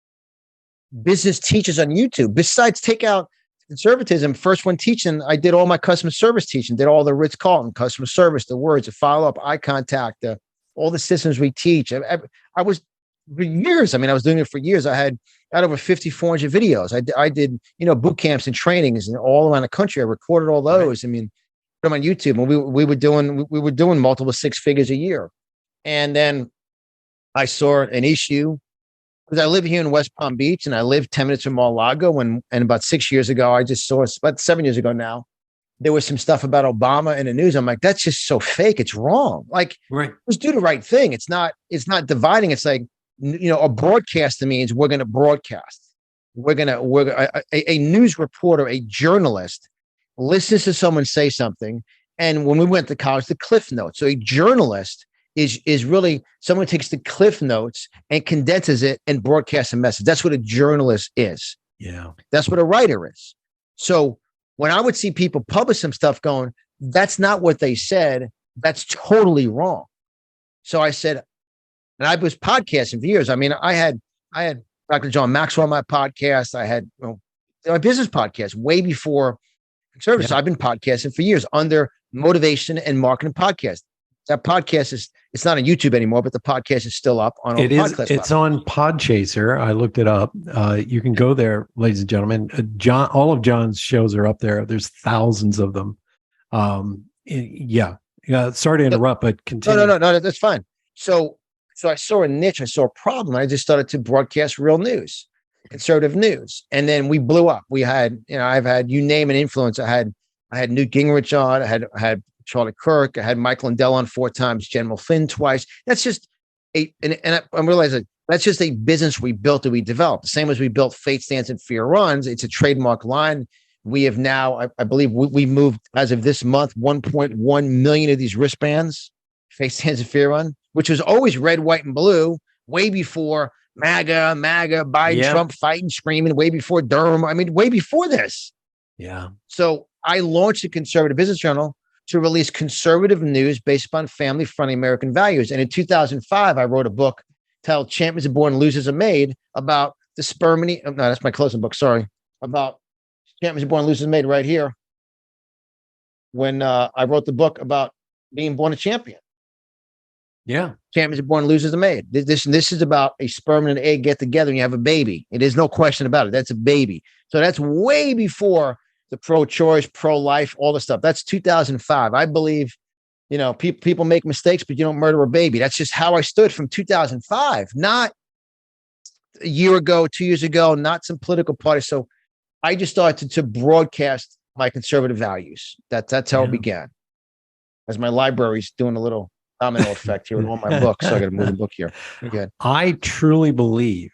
business teachers on YouTube. Besides take out conservatism, first one teaching, I did all my customer service teaching, did all the Ritz-Carlton customer service, the words, the follow-up, eye contact, all the systems we teach. I was for years. I was doing it for years. I had over 5,400 videos. I did, boot camps and trainings and all around the country. I recorded all those. Right. Put them on YouTube, and we were doing multiple six figures a year. And then I saw an issue because I live here in West Palm Beach, and I live 10 minutes from Mar-a-Lago. And about 6 years ago, I just saw, about 7 years ago now, there was some stuff about Obama in the news. I'm like, that's just so fake. It's wrong. Like, right. Just do the right thing. It's not dividing. It's like, a broadcaster means we're going to broadcast. A news reporter, a journalist listens to someone say something. And when we went to college, the Cliff Notes. So a journalist is really someone who takes the Cliff Notes and condenses it and broadcasts a message. That's what a journalist is. Yeah. That's what a writer is. So when I would see people publish some stuff going, that's not what they said, that's totally wrong. So I said, and I was podcasting for years. I had Dr. John Maxwell on my podcast. I had my business podcast way before conservative. Yeah. So I've been podcasting for years under Motivation and Marketing Podcast. That podcast it's not on YouTube anymore, but the podcast is still up on it is. It's on Podchaser. I looked it up. You can go there, ladies and gentlemen. All of John's shows are up there. There's thousands of them. Yeah. Sorry to interrupt, but continue. No, that's fine. So I saw a niche. I saw a problem. I just started to broadcast real news, conservative news, and then we blew up. We had, I've had, you name an influence. I had Newt Gingrich on. I had Charlie Kirk. I had Michael Lindell on 4 times, General Flynn twice. That's just and I realized that's just a business we built and we developed. The same as we built Faith Stands and Fear Runs. It's a trademark line. We have now, I believe we moved as of this month, 1.1 million of these wristbands, Faith Stands and Fear Run, which was always red, white, and blue, way before MAGA, Biden, Trump fighting, screaming, way before Durham. Way before this. Yeah. So I launched a conservative business journal to release conservative news based upon family-friendly American values. And in 2005, I wrote a book titled Champions Are Born, Losers Are Made, about the spermity. No, that's my closing book. Sorry. About Champions Are Born, Losers Are Made right here. When I wrote the book about being born a champion. Yeah. Champions are born, losers are made. This is about a sperm and an egg get together and you have a baby. It is no question about it. That's a baby. So that's way before the pro-choice, pro-life, all the stuff. That's 2005. I believe, people make mistakes, but you don't murder a baby. That's just how I stood from 2005, not a year ago, 2 years ago, not some political party. So I just started to broadcast my conservative values. That's how it began. As my library's doing a little domino effect here in all my books. So I got to move the book here. Okay. I truly believe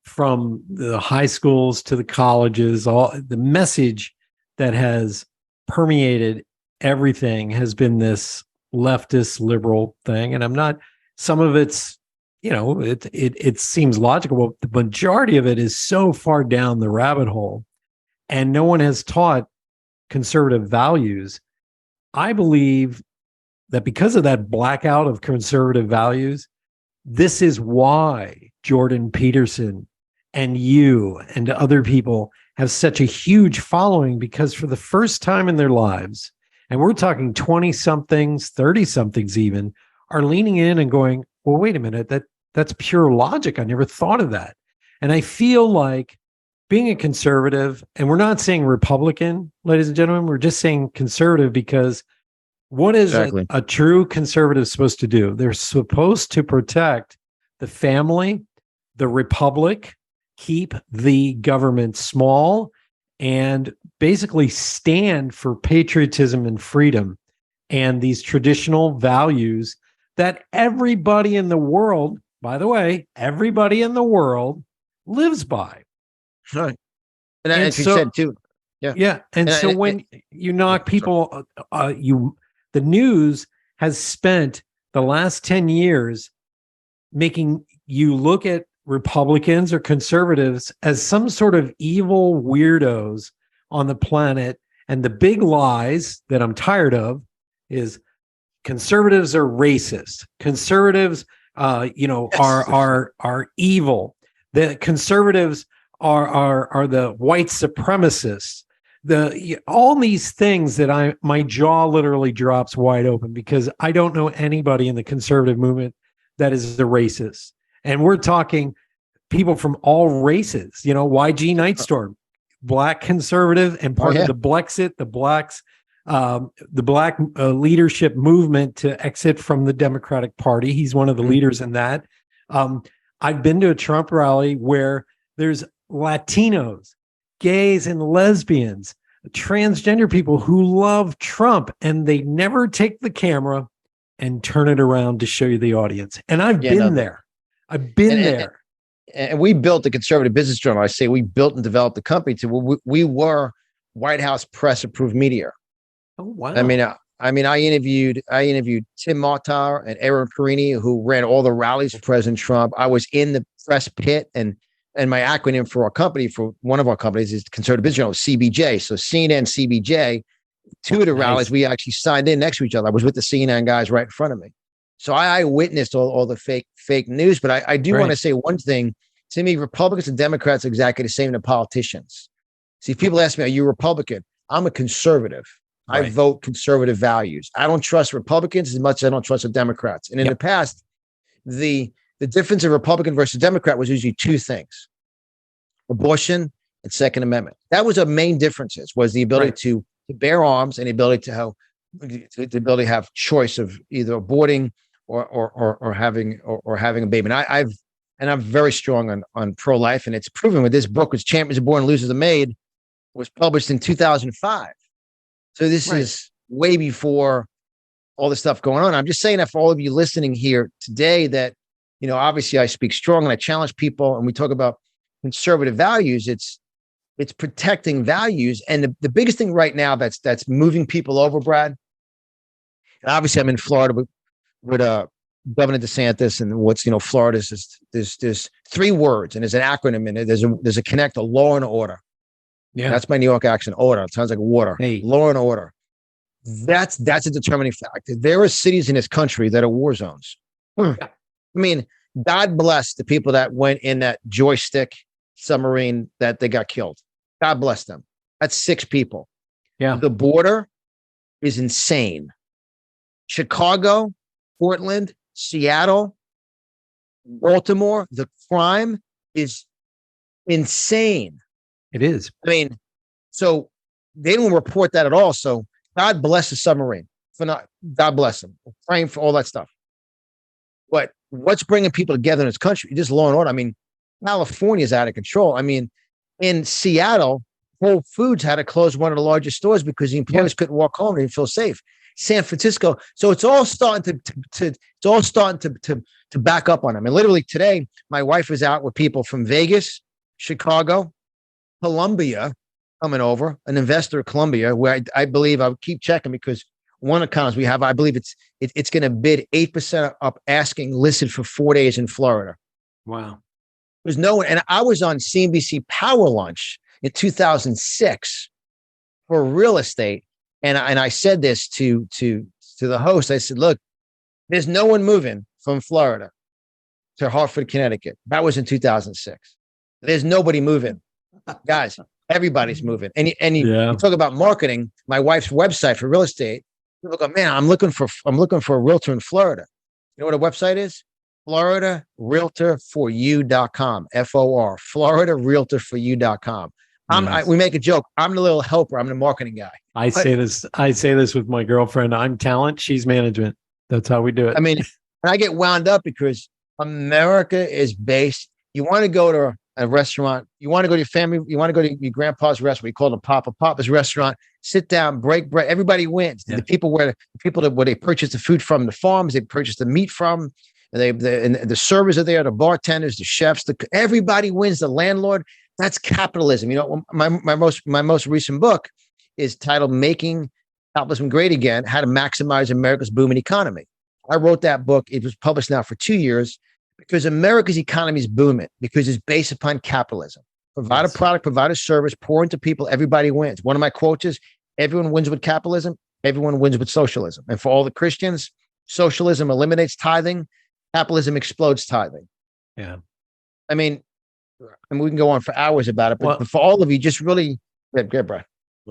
from the high schools to the colleges, all the message that has permeated everything has been this leftist liberal thing. And some of it's, it seems logical, but the majority of it is so far down the rabbit hole and no one has taught conservative values. I believe that because of that blackout of conservative values, this is why Jordan Peterson and you and other people have such a huge following, because for the first time in their lives, and we're talking 20-somethings, 30-somethings even, are leaning in and going, well, wait a minute, that's pure logic. I never thought of that. And I feel like being a conservative, and we're not saying Republican, ladies and gentlemen, we're just saying conservative, because what is a true conservative supposed to do? They're supposed to protect the family, the republic, keep the government small, and basically stand for patriotism and freedom and these traditional values that everybody in the world, by the way, everybody in the world lives by. Right. And as you said too. Yeah. Yeah. And so when you knock people, the news has spent the last 10 years making you look at Republicans or conservatives as some sort of evil weirdos on the planet And the big lies that I'm tired of is conservatives are racist. Conservatives, are evil. The conservatives are the white supremacists. All these things that my jaw literally drops wide open, because I don't know anybody in the conservative movement that is a racist. And we're talking people from all races, YG Nightstorm, black conservative and part of the Blexit, the blacks, the black leadership movement to exit from the Democratic Party. He's one of the leaders in that. I've been to a Trump rally where there's Latinos, gays and lesbians, transgender people who love Trump, and they never take the camera and turn it around to show you the audience. And I've been there. I've been there. And we built the Conservative Business Journal. I say we built and developed the company we were White House press approved media. Oh, wow. I interviewed Tim Martar and Aaron Carini, who ran all the rallies for President Trump. I was in the press pit, and my acronym for our company, for one of our companies, is Conservative Business Journal, CBJ. So CNN, CBJ, two of the rallies we actually signed in next to each other. I was with the CNN guys right in front of me. So I witnessed all the fake news. But I do want to say one thing. To me, Republicans and Democrats are exactly the same to politicians. See, people ask me, are you a Republican? I'm a conservative. I vote conservative values. I don't trust Republicans as much as I don't trust the Democrats. And in the past, the difference of Republican versus Democrat was usually two things: abortion and Second Amendment. That was the main differences, was the ability to bear arms and the ability to have choice of either aborting or having a baby. And I'm very strong on pro-life, and it's proven with this book, which Champions Are Born, Losers Are Made, was published in 2005. So this is way before all the stuff going on. I'm just saying that for all of you listening here today, that, obviously I speak strong and I challenge people, and we talk about conservative values. It's protecting values. And the biggest thing right now that's moving people over, Brad, and obviously I'm in Florida with Governor DeSantis, and Florida's there's three words, and there's an acronym in it. There's a connect, a law and order. Yeah, that's my New York accent. Order. It sounds like water. Hey. Law and order. That's a determining fact. There are cities in this country that are war zones. I mean, God bless the people that went in that joystick submarine that they got killed. God bless them. That's 6 people. Yeah. The border is insane. Chicago, Portland, Seattle, Baltimore, the crime is insane. It is. I mean, so they don't report that at all. So God bless the submarine. God bless them. We're praying for all that stuff. But what's bringing people together in this country? Just law and order. I mean, California is out of control. I mean, in Seattle, Whole Foods had to close one of the largest stores because the employees couldn't walk home. They didn't feel safe. San Francisco. So it's all starting to back up on them. And literally today, my wife was out with people from Vegas, Chicago, Colombia, coming over, an investor in Colombia, where I believe, I'll keep checking, because one of the accounts we have, I believe it's going to bid 8% up, asking, listed for 4 days in Florida. Wow. There's no one. And I was on CNBC Power Lunch in 2006 for real estate. And I said this to the host. I said, look, there's no one moving from Florida to Hartford, Connecticut. That was in 2006. There's nobody moving. Guys, everybody's moving. And you talk about marketing, my wife's website for real estate. People go, man, I'm looking for a realtor in Florida. You know what a website is? FloridaRealtorForYou.com. FOR. FloridaRealtorForYou.com. We make a joke. I'm the little helper. I'm the marketing guy. I say this with my girlfriend. I'm talent. She's management. That's how we do it. I mean, and I get wound up because America is based. You want to go to a restaurant. You want to go to your family. You want to go to your grandpa's restaurant. We call it Papa's restaurant. Sit down, break bread. Everybody wins. Yeah. The people where they purchase the food from, the farms, they purchase the meat from. And the servers are there, the bartenders, the chefs. Everybody wins. The landlord. That's capitalism. My most recent book is titled "Making Capitalism Great Again: How to Maximize America's Booming Economy." I wrote that book. It was published now for 2 years because America's economy is booming because it's based upon capitalism. Provide a product, provide a service, pour into people, everybody wins. One of my quotes is, everyone wins with capitalism. Everyone wins with socialism. And for all the Christians, socialism eliminates tithing. Capitalism explodes tithing. Yeah. I mean, we can go on for hours about it, but for all of you, just really, good, Brad.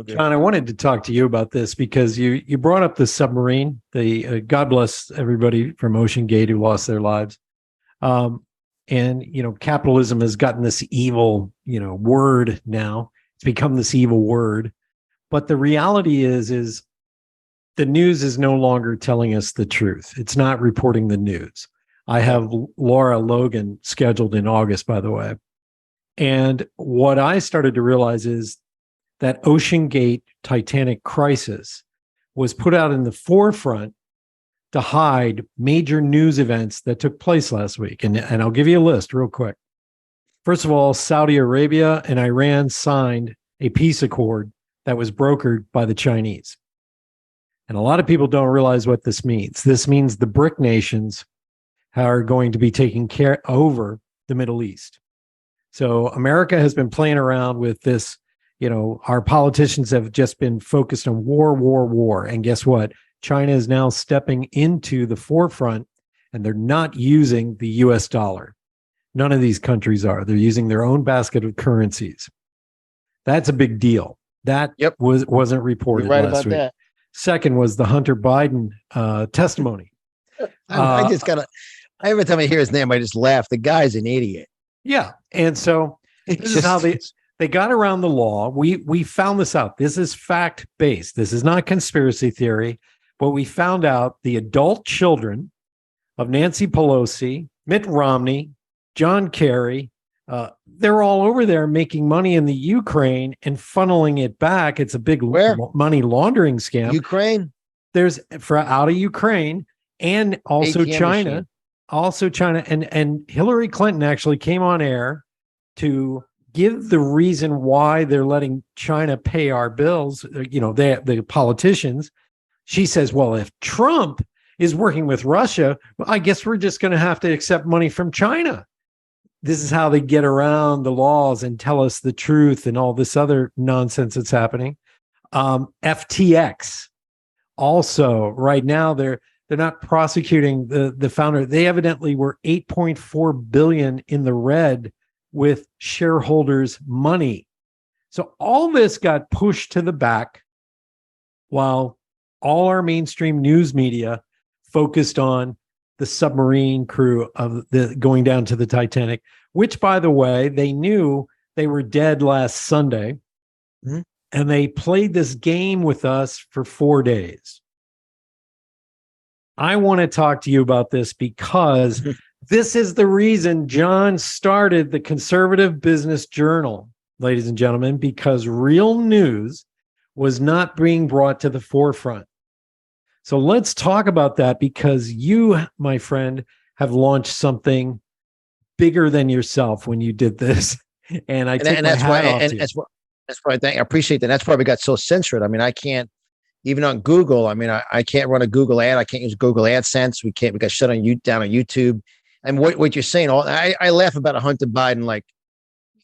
John, I wanted to talk to you about this because you brought up the submarine. God bless everybody from Ocean Gate who lost their lives. And, capitalism has gotten this evil, word now. It's become this evil word. But the reality is the news is no longer telling us the truth. It's not reporting the news. I have Laura Logan scheduled in August, by the way. And what I started to realize is that Ocean Gate Titanic crisis was put out in the forefront to hide major news events that took place last week. And I'll give you a list real quick. First of all, Saudi Arabia and Iran signed a peace accord that was brokered by the Chinese. And a lot of people don't realize what this means. This means the BRIC nations are going to be taking care over the Middle East. So America has been playing around with this. Our politicians have just been focused on war. And guess what? China is now stepping into the forefront, and they're not using the US dollar. None of these countries are. They're using their own basket of currencies. That's a big deal. That wasn't reported last week. That. Second was the Hunter Biden testimony. Every time I hear his name, I just laugh. The guy's an idiot. Yeah. And so this is how they got around the law. We found this out. This is fact-based. This is not conspiracy theory, but we found out the adult children of Nancy Pelosi, Mitt Romney, John Kerry, they're all over there making money in the Ukraine and funneling it back. It's a big money laundering scam. Ukraine? There's out of Ukraine and also ATM China. Machine. Also China. And Hillary Clinton actually came on air to give the reason why they're letting China pay our bills, the politicians. She says, well, if Trump is working with Russia, well, I guess we're just going to have to accept money from China. This is how they get around the laws and tell us the truth and all this other nonsense that's happening. FTX also right now they're not prosecuting the founder. They evidently were $8.4 billion in the red with shareholders' money. So all this got pushed to the back while all our mainstream news media focused on the submarine crew of the going down to the Titanic, which, by the way, they knew they were dead last Sunday. Mm-hmm. And they played this game with us for 4 days. I want to talk to you about this because this is the reason John started the Conservative Business Journal, ladies and gentlemen, because real news was not being brought to the forefront. So let's talk about that because you, my friend, have launched something bigger than yourself when you did this. And I take my hat off to you. That's why I appreciate that. That's why we got so censored. I mean, I can't, even on Google, I can't run a Google ad. I can't use Google AdSense. We got shut down on YouTube. And what you're saying, I laugh about a Hunter Biden, like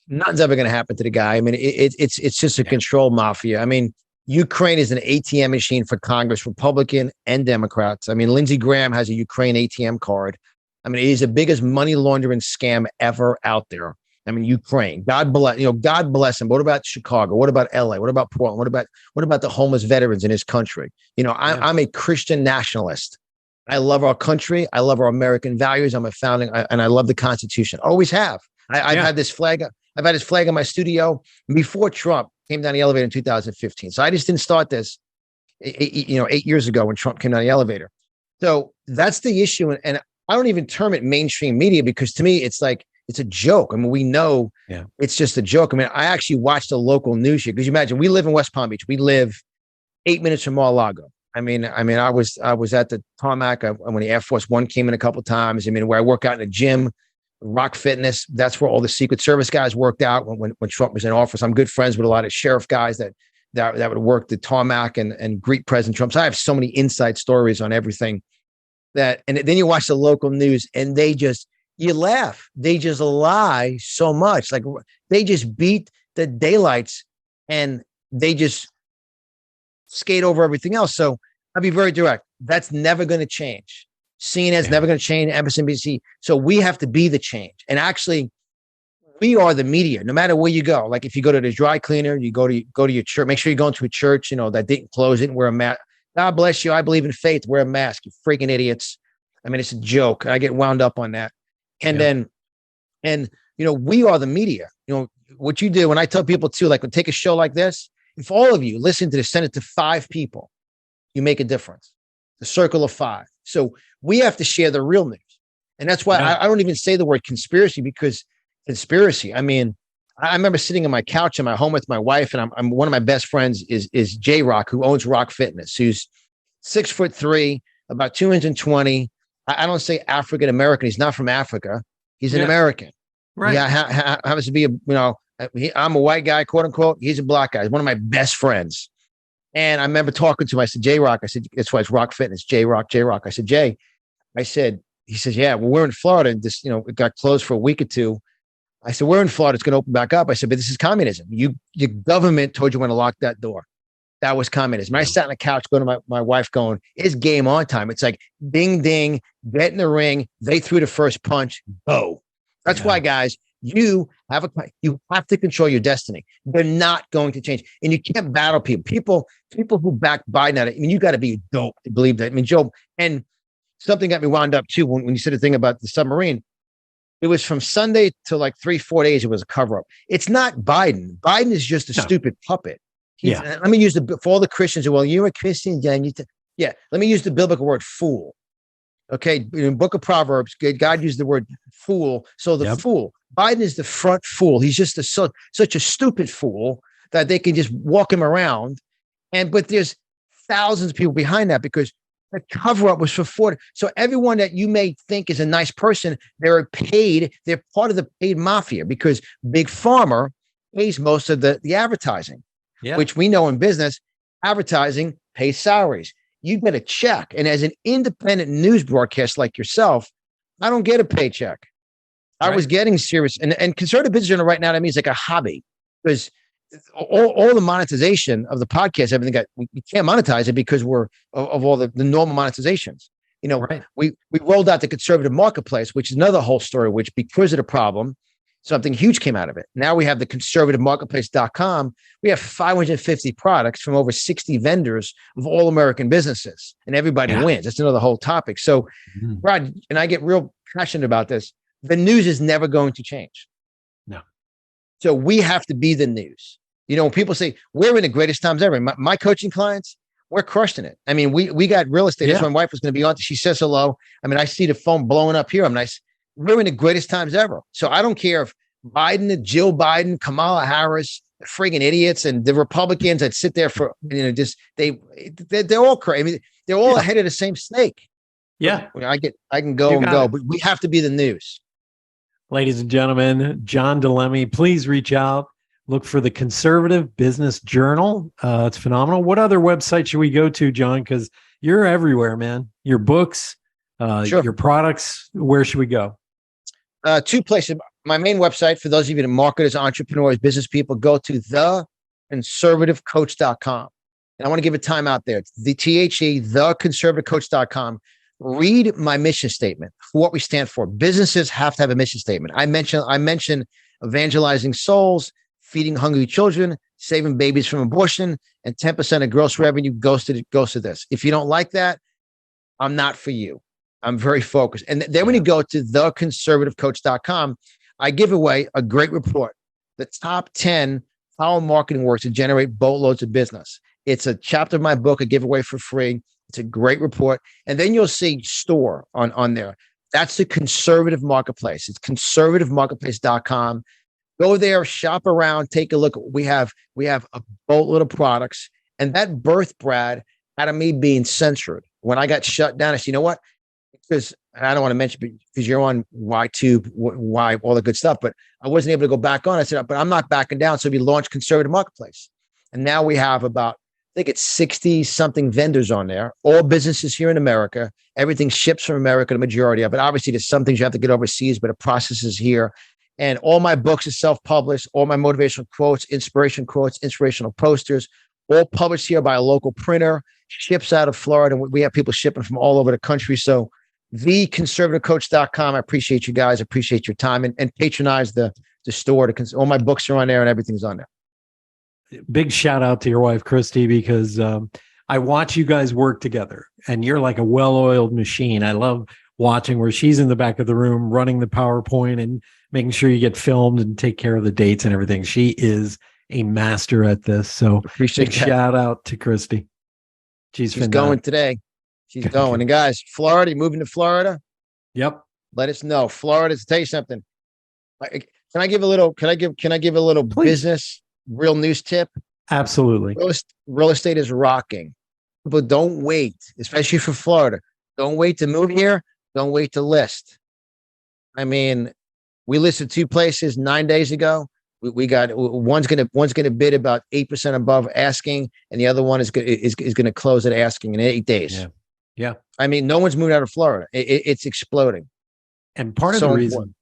nothing's ever going to happen to the guy. I mean, it's just a control mafia. I mean, Ukraine is an ATM machine for Congress, Republican and Democrats. I mean, Lindsey Graham has a Ukraine ATM card. I mean, it is the biggest money laundering scam ever out there. I mean, Ukraine, God bless him. What about Chicago? What about LA? What about Portland? What about the homeless veterans in his country? I'm a Christian nationalist. I love our country. I love our American values. I'm a founding, and I love the Constitution. Always have. I've had this flag. I've had his flag in my studio before Trump came down the elevator in 2015. So I just didn't start this, 8 years ago when Trump came down the elevator. So that's the issue. And I don't even term it mainstream media because to me, it's like, it's a joke. I mean, we know it's just a joke. I mean, I actually watched the local news here because you imagine we live in West Palm Beach. We live 8 minutes from Mar-a-Lago. I mean, I was at the tarmac when the Air Force One came in a couple of times. I mean, where I work out in a gym, Rock Fitness. That's where all the Secret Service guys worked out when Trump was in office. I'm good friends with a lot of sheriff guys that would work the tarmac and greet President Trump. So I have so many inside stories on everything and then you watch the local news and you laugh. They just lie so much. Like they just beat the daylights and they just skate over everything else. So I'll be very direct. That's never going to change. CNN's never going to change, MSNBC. So we have to be the change. And actually, we are the media, no matter where you go. Like if you go to the dry cleaner, you go to your church, make sure you're going to a church, that didn't close it and wear a mask. God bless you. I believe in faith. Wear a mask. You freaking idiots. I mean, it's a joke. I get wound up on that. And then, we are the media. What you do, and I tell people too, like when take a show like this, if all of you listen to this, send it to 5 people, you make a difference. The circle of 5. So we have to share the real news. And that's why I don't even say the word conspiracy, because conspiracy, I mean, I remember sitting on my couch in my home with my wife, and I'm one of my best friends is J Rock, who owns Rock Fitness, who's 6'3", about 220. I don't say African American. He's not from Africa. He's an American. Right. Yeah. Happens to be I'm a white guy, quote unquote. He's a black guy. He's one of my best friends. And I remember talking to him. I said, J Rock. I said, that's why it's Rock Fitness. J Rock. I said, Jay. He says, yeah, well, we're in Florida, and this, it got closed for a week or two. I said, we're in Florida. It's going to open back up. I said, but this is communism. Your government told you when to lock that door. That was communism. I sat on the couch going to my wife going, it's game on time. It's like ding, ding, get in the ring. They threw the first punch. Go. That's why, guys, you have to control your destiny. They're not going to change. And you can't battle people. People who back Biden at it. I mean, you got to be dope to believe that. I mean, Joe, and something got me wound up too when you said the thing about the submarine. It was from Sunday to like 3-4 days. It was a cover up. It's not Biden. Biden is just a stupid puppet. Let me use for all the Christians who, well, you're a Christian. Let me use the biblical word fool. Okay. In Book of Proverbs, God used the word fool. So the fool, Biden is the front fool. He's just such a stupid fool that they can just walk him around. But there's thousands of people behind that, because the cover up was for 40. So everyone that you may think is a nice person, they're part of the paid mafia, because Big Pharma pays most of the advertising, which we know in business, advertising pays salaries. You get a check. And as an independent news broadcast like yourself, I don't get a paycheck. I was getting serious. And conservative business journal right now, to me, is like a hobby, because all the monetization of the podcast, everything we can't monetize it because we're of all the normal monetizations. We rolled out the conservative marketplace, which is another whole story, which because of the problem, something huge came out of it. Now we have the conservativemarketplace.com. We have 550 products from over 60 vendors of all American businesses, and everybody wins. That's another whole topic. So, Rod, and I get real passionate about this. The news is never going to change. No. So we have to be the news. When people say we're in the greatest times ever, my coaching clients, we're crushing it. I mean, we got real estate. That's my wife was going to be on. She says hello. I mean, I see the phone blowing up here. We're in the greatest times ever. So I don't care if Biden, Jill Biden, Kamala Harris, friggin' idiots, and the Republicans that sit there for, they're all crazy. I mean, they're all ahead of the same snake. Yeah. I can go, but we have to be the news. Ladies and gentlemen, John Di Lemme, please reach out. Look for the Conservative Business Journal. It's phenomenal. What other website should we go to, John? Because you're everywhere, man. Your books, your products. Where should we go? 2 places. My main website, for those of you that marketers, entrepreneurs, business people, go to theconservativecoach.com. And I want to give a time out there. It's theconservativecoach.com. Read my mission statement for what we stand for. Businesses have to have a mission statement. I mentioned evangelizing souls, feeding hungry children, saving babies from abortion, and 10% of gross revenue goes to this. If you don't like that, I'm not for you. I'm very focused. And then when you go to theconservativecoach.com, I give away a great report, the top 10 how marketing works to generate boatloads of business. It's a chapter of my book I give away for free. It's a great report. And then you'll see store on there. That's the conservative marketplace. It's conservativemarketplace.com. Go there, shop around, take a look. We have a boatload of products. And that birthed, Brad, out of me being censored. When I got shut down, I said, you know what? Because I don't want to mention, because you're on YouTube, why all the good stuff, but I wasn't able to go back on. I said, but I'm not backing down. So we launched Conservative Marketplace. And now we have about, I think it's 60 something vendors on there, all businesses here in America. Everything ships from America, the majority of it. Obviously, there's some things you have to get overseas, but the process is here. And all my books are self-published, all my motivational quotes, inspirational posters, all published here by a local printer, ships out of Florida. And we have people shipping from all over the country. So theconservativecoach.com. I appreciate you guys. I appreciate your time and patronize the store. All my books are on there and everything's on there. Big shout out to your wife, Christy, because I watch you guys work together and you're like a well-oiled machine. I love watching where she's in the back of the room running the PowerPoint and making sure you get filmed and take care of the dates and everything. She is a master at this. So appreciate big shout out to Christy. She's going today. She's going. And guys, Florida, you moving to Florida? Yep. Let us know. Florida, to tell you something. Can I give a little Please. Business real news tip? Absolutely. Real estate is rocking. People don't wait, especially for Florida. Don't wait to move here. Don't wait to list. I mean, we listed 2 places 9 days ago. We got one's gonna bid about 8% above asking, and the other one is gonna close at asking in 8 days. Yeah. I mean, no one's moved out of Florida. It's exploding. And part of the reason,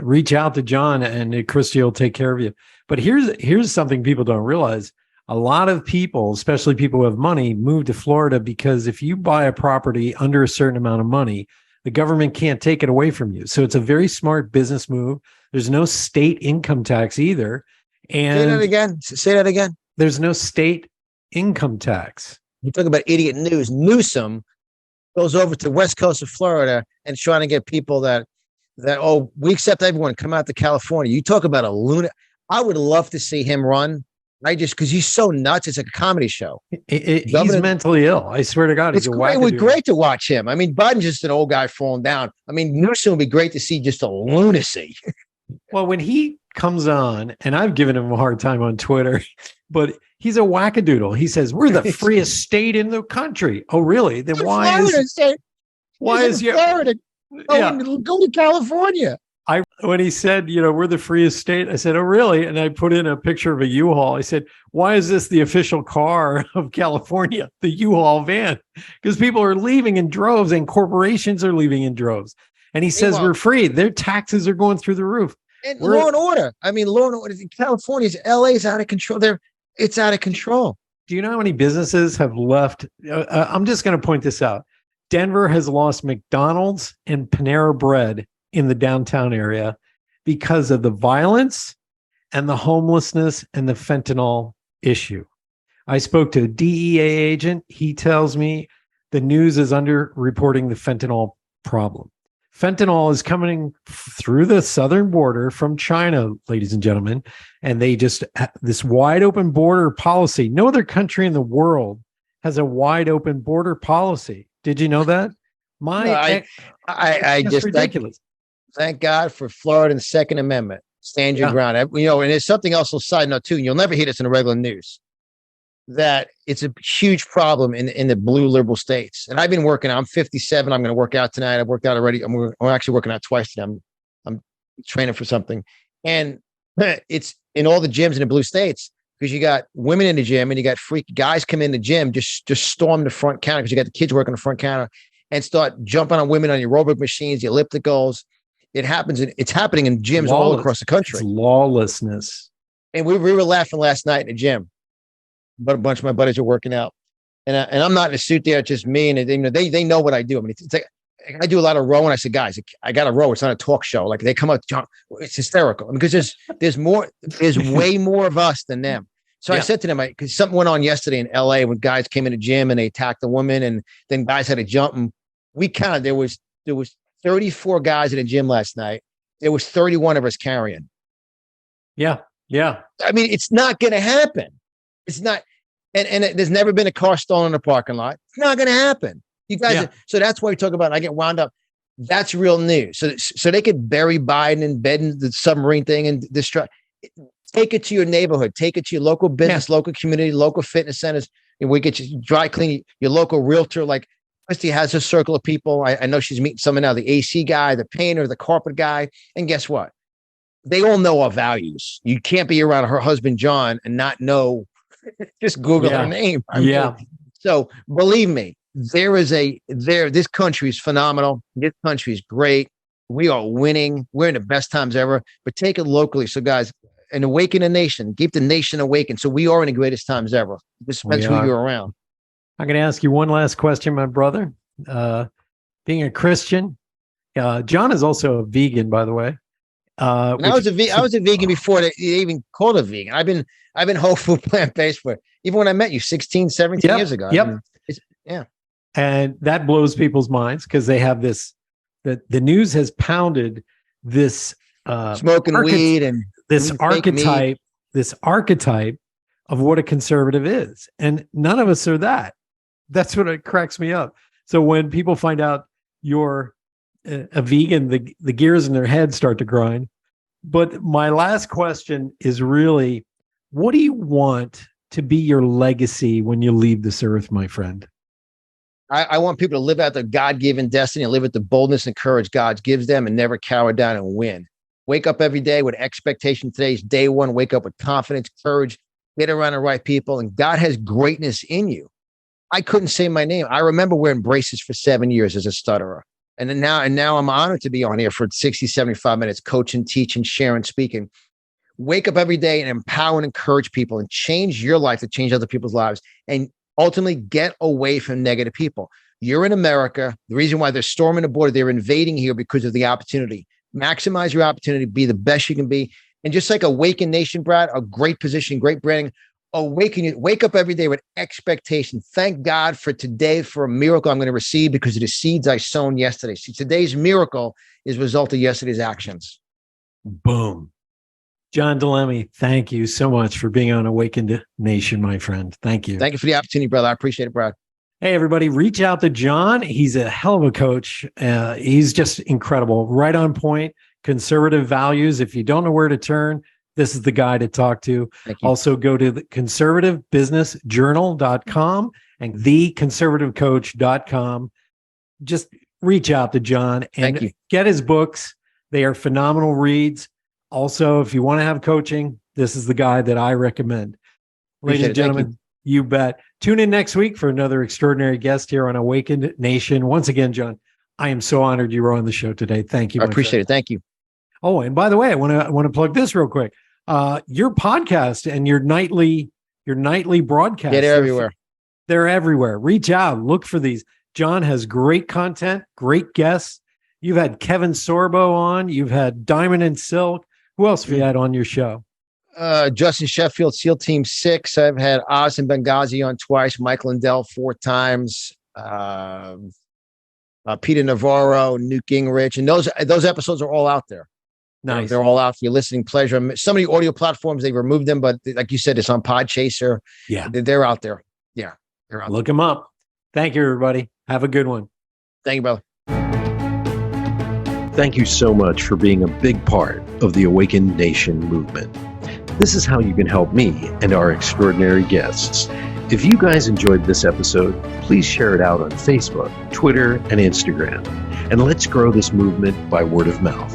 reach out to John and Christy will take care of you. But here's something people don't realize. A lot of people, especially people who have money, move to Florida because if you buy a property under a certain amount of money, the government can't take it away from you. So it's a very smart business move. There's no state income tax either. And Say that again. There's no state income tax. You talk about idiot news. Newsom goes over to the west coast of Florida and trying to get people that we accept everyone, come out to California. You talk about a lunatic. I would love to see him run. Because he's so nuts. It's like a comedy show. He's mentally ill. I swear to God. It's great. It was great to watch him. I mean, Biden's just an old guy falling down. I mean, Newsom would be great to see just a lunacy. Well, when he comes on, and I've given him a hard time on Twitter, but he's a wackadoodle. He says, we're the freest state in the country. Oh, really? Then why is Florida? Go to California. When he said, we're the freest state, I said, oh, really? And I put in a picture of a U-Haul. I said, why is this the official car of California, the U-Haul van? Because people are leaving in droves and corporations are leaving in droves. And he says, we're free. Their taxes are going through the roof. And law and order. I mean, law and order. California's, LA's out of control. It's out of control. Do you know how many businesses have left? I'm just going to point this out. Denver has lost McDonald's and Panera Bread in the downtown area because of the violence and the homelessness and the fentanyl issue. I spoke to a DEA agent. He tells me the news is underreporting the fentanyl problem. Fentanyl is coming through the southern border from China, ladies and gentlemen, and they just this wide open border policy. No other country in the world has a wide open border policy. Did you know that? I just ridiculous. Thank God for Florida and the Second Amendment. Stand your ground. And there's something else on side note too. And you'll never hear this in the regular news. That it's a huge problem in the blue liberal states. And I've been working. I'm 57. I'm going to work out tonight. I've worked out already. I'm actually working out twice today. I'm training for something, and it's in all the gyms in the blue states because you got women in the gym and you got freak guys come in the gym just storm the front counter because you got the kids working the front counter and start jumping on women on your aerobic machines, your ellipticals. It's happening in gyms all across the country. It's lawlessness. And we were laughing last night in the gym, but a bunch of my buddies are working out, and I'm not in a suit there. It's just me, and they know what I do. I mean, it's like I do a lot of rowing. I said, guys, I got to row. It's not a talk show. Like they come up, John, it's hysterical because there's way more of us than them. So I said to them, because something went on yesterday in LA when guys came in the gym and they attacked a woman, and then guys had to jump, and we counted. There was 34 guys in the gym last night. There was 31 of us carrying. Yeah. I mean, it's not going to happen. It's not. And there's never been a car stolen in a parking lot. It's not going to happen. You guys. So that's why we talk about, I get wound up. That's real news. So they could bury Biden in bed in the submarine thing and destroy. Take it to your neighborhood. Take it to your local business, local community, local fitness centers. And we get you dry clean, your local realtor. Like Christy has a circle of people. I know she's meeting someone now, the AC guy, the painter, the carpet guy. And guess what? They all know our values. You can't be around her husband, John, and not know. Just Google her name. So believe me, this country is phenomenal. This country is great. We are winning. We're in the best times ever, but take it locally. So guys, and awaken a nation, keep the nation awakened. So we are in the greatest times ever. It just depends who you're around. I'm going to ask you one last question, my brother. Being a Christian, John is also a vegan, by the way. I was a vegan before they even called it vegan. I've been whole food, plant-based for even when I met you 16, 17 years ago. Yep. Yeah. And that blows people's minds because they have this, the news has pounded this smoking weed and this archetype of what a conservative is. And none of us are that. That's what it cracks me up. So when people find out you're a vegan, the gears in their head start to grind. But my last question is really, what do you want to be your legacy when you leave this earth, my friend? I want people to live out their God-given destiny and live with the boldness and courage God gives them and never cower down and win. Wake up every day with expectation. Today's day one. Wake up with confidence, courage, get around the right people. And God has greatness in you. I couldn't say my name. I remember wearing braces for 7 years as a stutterer. And now I'm honored to be on here for 60, 75 minutes, coaching, teaching, sharing, speaking. Wake up every day and empower and encourage people and change your life to change other people's lives. And ultimately get away from negative people. You're in America. The reason why they're storming the border, they're invading here because of the opportunity. Maximize your opportunity, be the best you can be. And just like Awaken Nation, Brad, a great position, great branding. Wake up every day with expectation. Thank God for today, for a miracle I'm going to receive because of the seeds I sown yesterday. See, today's miracle is a result of yesterday's actions. Boom. John Di Lemme, thank you so much for being on Awakened Nation, my friend. Thank you. Thank you for the opportunity, brother. I appreciate it, Brad. Hey, everybody, reach out to John. He's a hell of a coach. He's just incredible. Right on point. Conservative values. If you don't know where to turn, this is the guy to talk to. Also, go to the conservativebusinessjournal.com and theconservativecoach.com. Just reach out to John and get his books. They are phenomenal reads. Also, if you want to have coaching, this is the guy that I recommend. Ladies and gentlemen, you bet. Tune in next week for another extraordinary guest here on Awakened Nation. Once again, John, I am so honored you were on the show today. Thank you. I appreciate it. Thank you. Oh, and by the way, I want to plug this real quick. Your podcast and your nightly broadcast. They're everywhere. They're everywhere. Reach out. Look for these. John has great content, great guests. You've had Kevin Sorbo on. You've had Diamond and Silk. Who else have you had on your show? Justin Sheffield, SEAL Team 6. I've had Oz and Benghazi on twice. Michael Lindell 4 times. Peter Navarro, Newt Gingrich. And those episodes are all out there. Nice. They're all out for your listening pleasure. Some of the audio platforms, they removed them, but like you said, it's on Podchaser. Yeah. They're out there. Yeah. They're out. Look them up. Thank you, everybody. Have a good one. Thank you, brother. Thank you so much for being a big part of the Awakened Nation movement. This is how you can help me and our extraordinary guests. If you guys enjoyed this episode, please share it out on Facebook, Twitter, and Instagram. And let's grow this movement by word of mouth.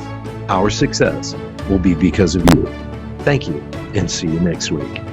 Our success will be because of you. Thank you, and see you next week.